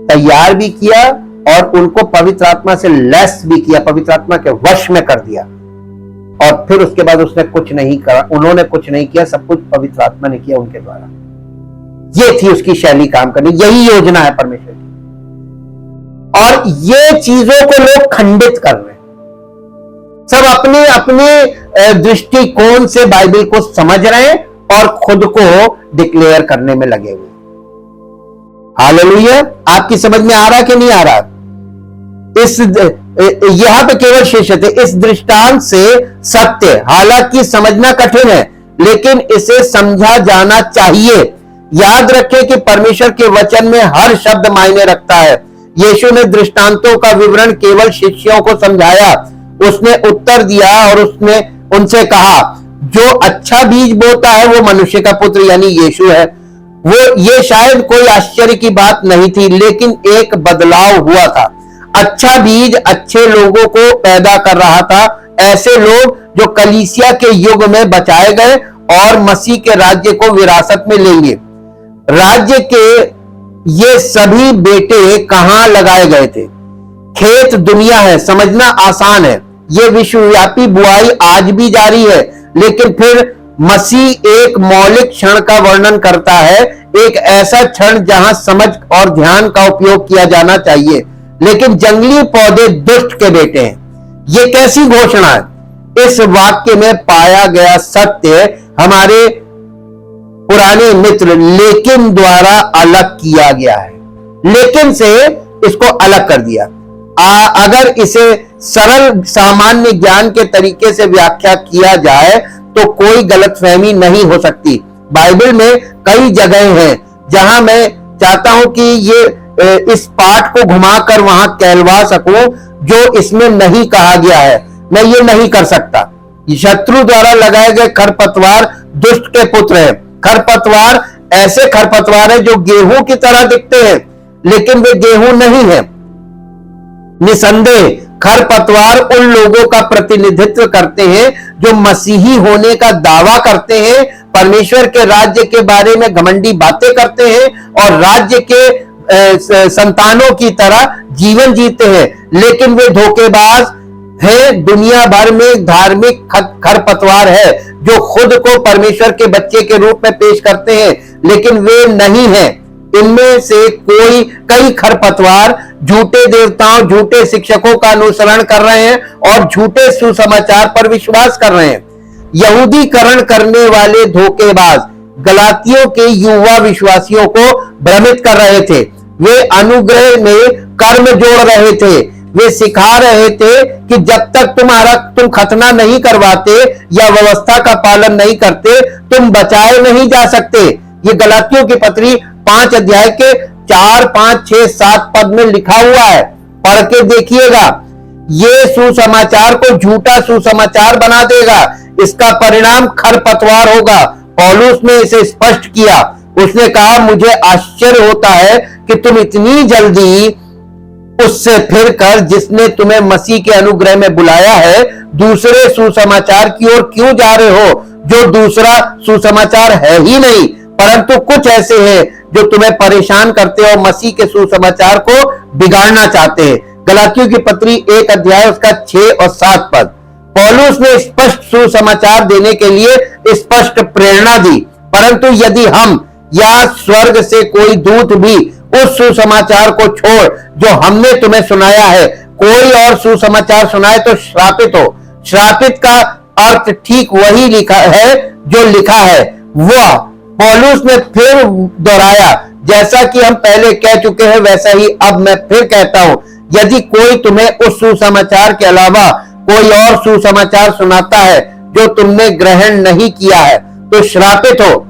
तैयार भी किया और उनको पवित्र आत्मा से लैस भी किया, पवित्र आत्मा के वश में कर दिया। और फिर उसके बाद उसने कुछ नहीं करा, उन्होंने कुछ नहीं किया, सब कुछ पवित्र आत्मा ने किया उनके द्वारा। ये थी उसकी शैली काम करनी, यही योजना है परमेश्वर की। और ये चीजों को लोग खंडित कर रहे हैं, सब अपने अपने दृष्टिकोण से बाइबल को समझ रहे हैं और खुद को डिक्लेयर करने में लगे हुए। हालेलुया! आपकी समझ में आ रहा कि नहीं आ रहा? यहां पे केवल शिष्य थे। इस दृष्टांत से सत्य हालांकि समझना कठिन है, लेकिन इसे समझा जाना चाहिए। याद रखें कि परमेश्वर के वचन में हर शब्द मायने रखता है। यीशु ने दृष्टांतों का विवरण केवल शिष्यों को समझाया। उसने उत्तर दिया और उसने उनसे कहा, जो अच्छा बीज बोता है वो मनुष्य का पुत्र यानी यीशु है। ये शायद कोई आश्चर्य की बात नहीं थी, लेकिन एक बदलाव हुआ था। अच्छा बीज अच्छे लोगों को पैदा कर रहा था, ऐसे लोग जो कलीसिया के युग में बचाए गए और मसीह के राज्य को विरासत में लेंगे। राज्य के ये सभी बेटे कहां लगाए गए थे? खेत दुनिया है, समझना आसान है। ये विश्वव्यापी बुआई आज भी जारी है, लेकिन फिर मसीह एक मौलिक क्षण का वर्णन करता है, एक ऐसा क्षण जहां समझ और ध्यान का उपयोग किया जाना चाहिए। लेकिन जंगली पौधे दुष्ट के बेटे हैं। ये कैसी घोषणा है? इस वाक्य में पाया गया सत्य हमारे पुराने मित्र लेकिन द्वारा अलग किया गया है। लेकिन से इसको अलग कर दिया। अगर इसे सरल सामान्य ज्ञान के तरीके से व्याख्या किया जाए तो कोई गलतफहमी नहीं हो सकती। बाइबल में कई जगह हैं जहां मैं चाहता हूं कि ये इस पाठ को घुमाकर वहां कहलवा सकूं जो इसमें नहीं कहा गया है। मैं ये नहीं कर सकता। शत्रु द्वारा लगाए गए खरपतवार दुष्ट के पुत्र है। खरपतवार ऐसे खरपतवार है जो गेहूं की तरह दिखते हैं लेकिन वे गेहूं नहीं है। निसंदेह खरपतवार उन लोगों का प्रतिनिधित्व करते हैं जो मसीही होने का दावा करते हैं, परमेश्वर के राज्य के बारे में घमंडी बातें करते हैं और राज्य के संतानों की तरह जीवन जीते हैं, लेकिन वे धोखेबाज हैं। दुनिया भर में धार्मिक खरपतवार है जो खुद को परमेश्वर के बच्चे के रूप में पेश करते हैं लेकिन वे नहीं हैं। इनमें से कई खरपतवार झूठे देवताओं, झूठे शिक्षकों का अनुसरण कर रहे हैं और झूठे सुसमाचार पर विश्वास कर रहे हैं। यहूदीकरण करने वाले धोखेबाज गलातियों के युवा विश्वासियों को भ्रमित कर रहे थे। वे अनुग्रह में कर्म जोड़ रहे थे। वे सिखा रहे थे कि जब तक तुम खतना नहीं करवाते या व्यवस्था का पालन नहीं करते तुम बचाए नहीं जा सकते। ये गलातियों की पत्री 5 अध्याय के 4, 5, 6, 7 पद में लिखा हुआ है, पढ़ के देखिएगा। ये सुसमाचार को झूठा सुसमाचार बना देगा। इसका परिणाम खरपतवार होगा। पौलुस ने इसे स्पष्ट किया। उसने कहा, मुझे आश्चर्य होता है कि तुम इतनी जल्दी उससे फिरकर जिसने तुम्हें मसीह के अनुग्रह में बुलाया है दूसरे सुसमाचार की ओर क्यों जा रहे हो जो दूसरा सुसमाचार है ही नहीं, परंतु कुछ ऐसे हैं जो तुम्हें परेशान करते और मसीह के सुसमाचार को बिगाड़ना चाहते हैं। गलातियों की पत्री 1 अध्याय उसका 6 और 7 पद। पौलुस ने स्पष्ट सुसमाचार देने के लिए स्पष्ट प्रेरणा दी, परंतु यदि हम या स्वर्ग से कोई दूत भी उस सुसमाचार को छोड़ जो हमने तुम्हें सुनाया है कोई और सुसमाचार सुनाए तो श्रापित हो। श्रापित का अर्थ ठीक वही लिखा है जो लिखा है। वह पौलुस ने फिर दोहराया, जैसा कि हम पहले कह चुके हैं वैसा ही अब मैं फिर कहता हूं, यदि कोई तुम्हें उस सुसमाचार के अलावा कोई और सुसमाचार सुनाता है जो तुमने ग्रहण नहीं किया है तो श्रापित हो।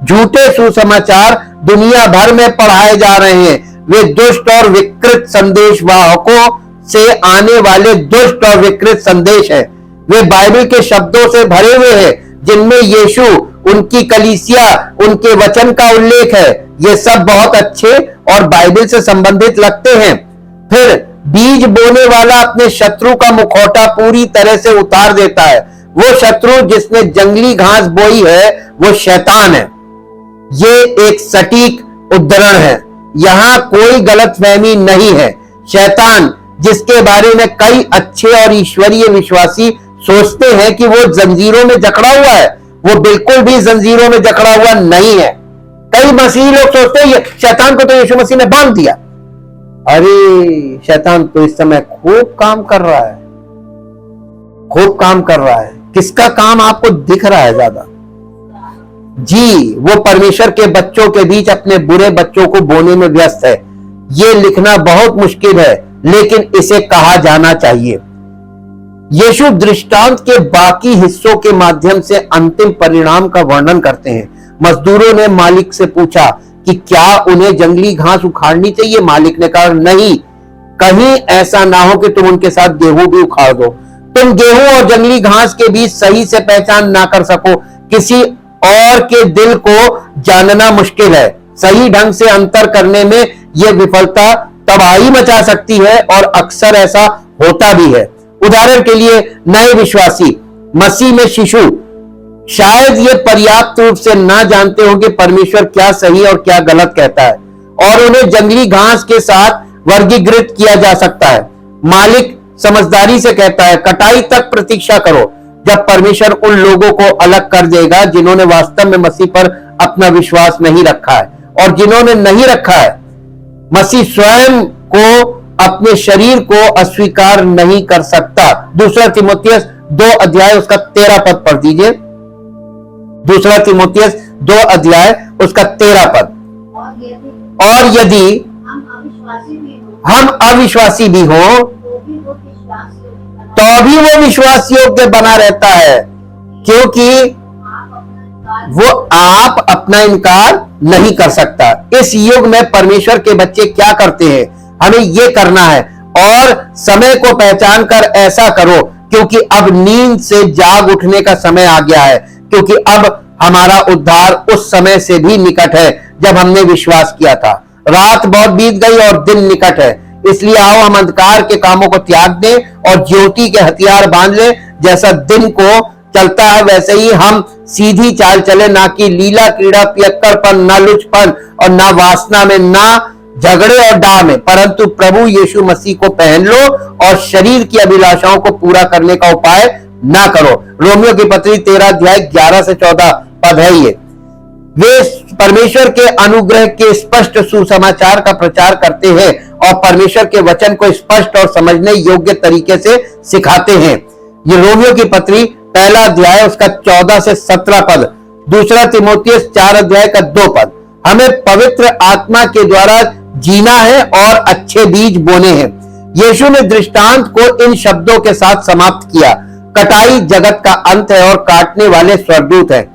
झूठे सुसमाचार दुनिया भर में पढ़ाए जा रहे हैं। वे दुष्ट और विकृत संदेशवाहकों से आने वाले दुष्ट और विकृत संदेश हैं। वे बाइबल के शब्दों से भरे हुए हैं जिनमें यीशु, उनकी कलीसिया, उनके वचन का उल्लेख है। ये सब बहुत अच्छे और बाइबल से संबंधित लगते हैं। फिर बीज बोने वाला अपने शत्रु का मुखौटा पूरी तरह से उतार देता है। वो शत्रु जिसने जंगली घास बोई है वो शैतान है। ये एक सटीक उद्धरण है। यहां कोई गलतफहमी नहीं है। शैतान, जिसके बारे में कई अच्छे और ईश्वरीय विश्वासी सोचते हैं कि वो जंजीरों में जकड़ा हुआ है, वो बिल्कुल भी जंजीरों में जकड़ा हुआ नहीं है। कई मसीही लोग सोचते हैं शैतान को तो यीशु मसीह ने बांध दिया। अरे शैतान तो इस समय खूब काम कर रहा है, खूब काम कर रहा है। किसका काम आपको दिख रहा है ज्यादा? जी, वो परमेश्वर के बच्चों के बीच अपने बुरे बच्चों को बोने में व्यस्त है। ये लिखना बहुत मुश्किल है लेकिन इसे कहा जाना चाहिए। यीशु दृष्टांत के बाकी हिस्सों के माध्यम से अंतिम परिणाम का वर्णन करते हैं। मजदूरों ने मालिक से पूछा कि क्या उन्हें जंगली घास उखाड़नी चाहिए। मालिक ने कहा, नहीं, कहीं ऐसा ना हो कि तुम उनके साथ गेहूं भी उखाड़ दो। तुम गेहूं और जंगली घास के बीच सही से पहचान ना कर सको। किसी और के दिल को जानना मुश्किल है। सही ढंग से अंतर करने में यह विफलता तबाही मचा सकती है और अक्सर ऐसा होता भी है। उदाहरण के लिए नए विश्वासी मसीह में शिशु शायद ये पर्याप्त रूप से ना जानते हो कि परमेश्वर क्या सही और क्या गलत कहता है और उन्हें जंगली घास के साथ वर्गीकृत किया जा सकता है। मालिक समझदारी से कहता है, कटाई तक प्रतीक्षा करो जब परमेश्वर उन लोगों को अलग कर देगा जिन्होंने वास्तव में मसीह पर अपना विश्वास नहीं रखा है और जिन्होंने नहीं रखा है। मसीह स्वयं को अपने शरीर को अस्वीकार नहीं कर सकता। दूसरा तीमुथियुस 2 अध्याय उसका 13 पद पढ़ दीजिए। दूसरा तीमुथियुस 2 अध्याय उसका 13 पद। और यदि हम अविश्वासी भी हो तो भी वो विश्वास योग्य बना रहता है, क्योंकि वो आप अपना इनकार नहीं कर सकता। इस युग में परमेश्वर के बच्चे क्या करते हैं? हमें ये करना है और समय को पहचान कर ऐसा करो, क्योंकि अब नींद से जाग उठने का समय आ गया है, क्योंकि अब हमारा उद्धार उस समय से भी निकट है जब हमने विश्वास किया था। रात बहुत बीत गई और दिन निकट है, इसलिए आओ हम अंधकार के कामों को त्याग दें और ज्योति के हथियार बांध लें। जैसा दिन को चलता है वैसे ही हम सीधी चाल चले, ना कि लीला क्रीड़ा पियक्कड़पन, ना लुचपन और ना वासना में, ना झगड़े और डाह में, परंतु प्रभु यीशु मसीह को पहन लो और शरीर की अभिलाषाओं को पूरा करने का उपाय ना करो। रोमियो की पत्री 13 अध्याय 11 से 14 पद है ये। वे परमेश्वर के अनुग्रह के स्पष्ट सुसमाचार का प्रचार करते हैं और परमेश्वर के वचन को स्पष्ट और समझने योग्य तरीके से सिखाते हैं। ये रोमियो की पत्री 1 अध्याय उसका 14 से 17 पद, 2 तीमुथियुस 4 अध्याय का 2 पद। हमें पवित्र आत्मा के द्वारा जीना है और अच्छे बीज बोने हैं। यीशु ने दृष्टांत को इन शब्दों के साथ समाप्त किया, कटाई जगत का अंत है और काटने वाले स्वर्गदूत हैं।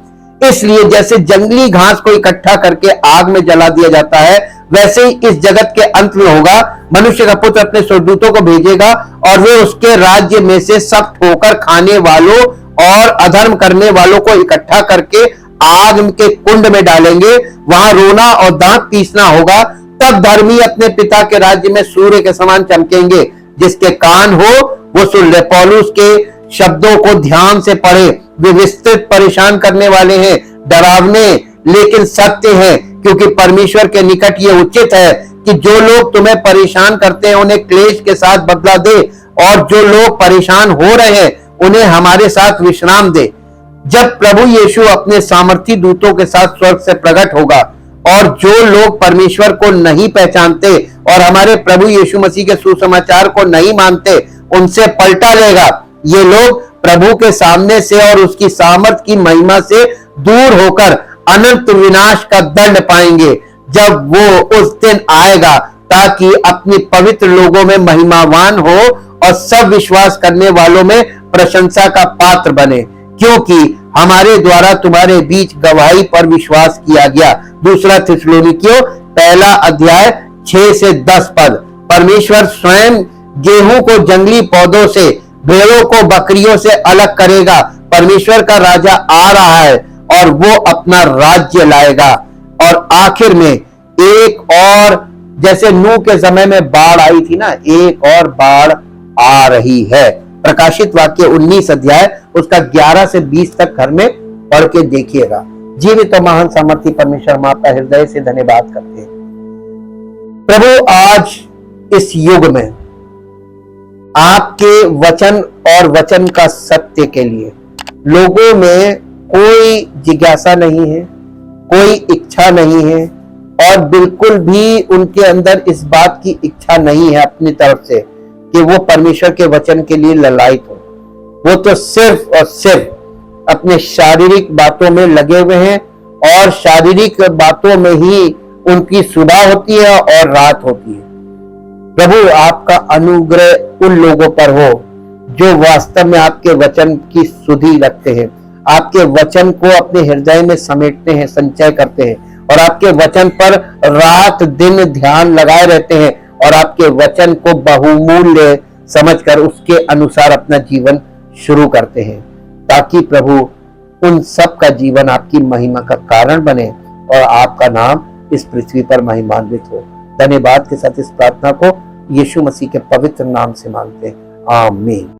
इसलिए जैसे जंगली घास को इकट्ठा करके आग में जला दिया जाता है, वैसे ही इस जगत के अंत में होगा। मनुष्य का पुत्र अपने स्वर्गदूतों को भेजेगा और वे उसके राज्य में से सब ठोकर खाने वालों और अधर्म करने वालों को इकट्ठा करके आग के कुंड में डालेंगे। वहां रोना और दांत पीसना होगा। तब धर्मी अपने पिता के राज्य में सूर्य के समान चमकेंगे। जिसके कान हो वो सुन ले। पौलुस के शब्दों को ध्यान से पढ़े। वे विस्तृत परेशान करने वाले हैं, डरावने लेकिन सत्य हैं, क्योंकि परमेश्वर के निकट ये उचित है कि जो लोग तुम्हें परेशान करते हैं उन्हें क्लेश के साथ बदला दे, और जो लोग परेशान हो रहे हैं उन्हें हमारे साथ विश्राम दे। जब प्रभु यीशु अपने सामर्थी दूतों के साथ स्वर्ग से प्रकट होगा, और जो लोग परमेश्वर को नहीं पहचानते और हमारे प्रभु यीशु मसीह के सुसमाचार को नहीं मानते उनसे पलटा लेगा। ये लोग प्रभु के सामने से और उसकी सामर्थ की महिमा से दूर होकर अनंत विनाश का दंड पाएंगे, जब वो उस दिन आएगा, ताकि अपने पवित्र लोगों में महिमावान हो और सब विश्वास करने वालों में प्रशंसा का पात्र बने, क्योंकि हमारे द्वारा तुम्हारे बीच गवाही पर विश्वास किया गया। 2 थिस्सलुनीकियों 1 अध्याय 6 से 10 पद। परमेश्वर स्वयं गेहूं को जंगली पौधों से, भेड़ों को बकरियों से अलग करेगा। परमेश्वर का राजा आ रहा है और वो अपना राज्य लाएगा। और आखिर में एक और, जैसे नूह के समय में बाढ़ आई थी ना, एक और बाढ़ आ रही है। प्रकाशित वाक्य 19 अध्याय उसका 11 से 20 तक घर में पढ़ के देखिएगा। जीवित और महान सामर्थी परमेश्वर, हम आपका हृदय से धन्यवाद करते हैं। प्रभु, आज इस युग में आपके वचन और वचन का सत्य के लिए लोगों में कोई जिज्ञासा नहीं है, कोई इच्छा नहीं है, और बिल्कुल भी उनके अंदर इस बात की इच्छा नहीं है अपनी तरफ से कि वो परमेश्वर के वचन के लिए ललायित हो। वो तो सिर्फ और सिर्फ अपने शारीरिक बातों में लगे हुए हैं, और शारीरिक बातों में ही उनकी सुबह होती है और रात होती है। प्रभु, आपका अनुग्रह उन लोगों पर हो जो वास्तव में आपके वचन की सुधि रखते हैं, आपके वचन को अपने हृदय में समेटते हैं, संचय करते हैं, और आपके वचन पर रात दिन ध्यान लगाए रहते हैं, और आपके वचन को बहुमूल्य समझकर उसके अनुसार अपना जीवन शुरू करते हैं, ताकि प्रभु उन सब का जीवन आपकी महिमा का कारण बने और आपका नाम इस पृथ्वी पर महिमान्वित हो। धन्यवाद के साथ इस प्रार्थना को यीशु मसीह के पवित्र नाम से मांगते हैं, आमीन।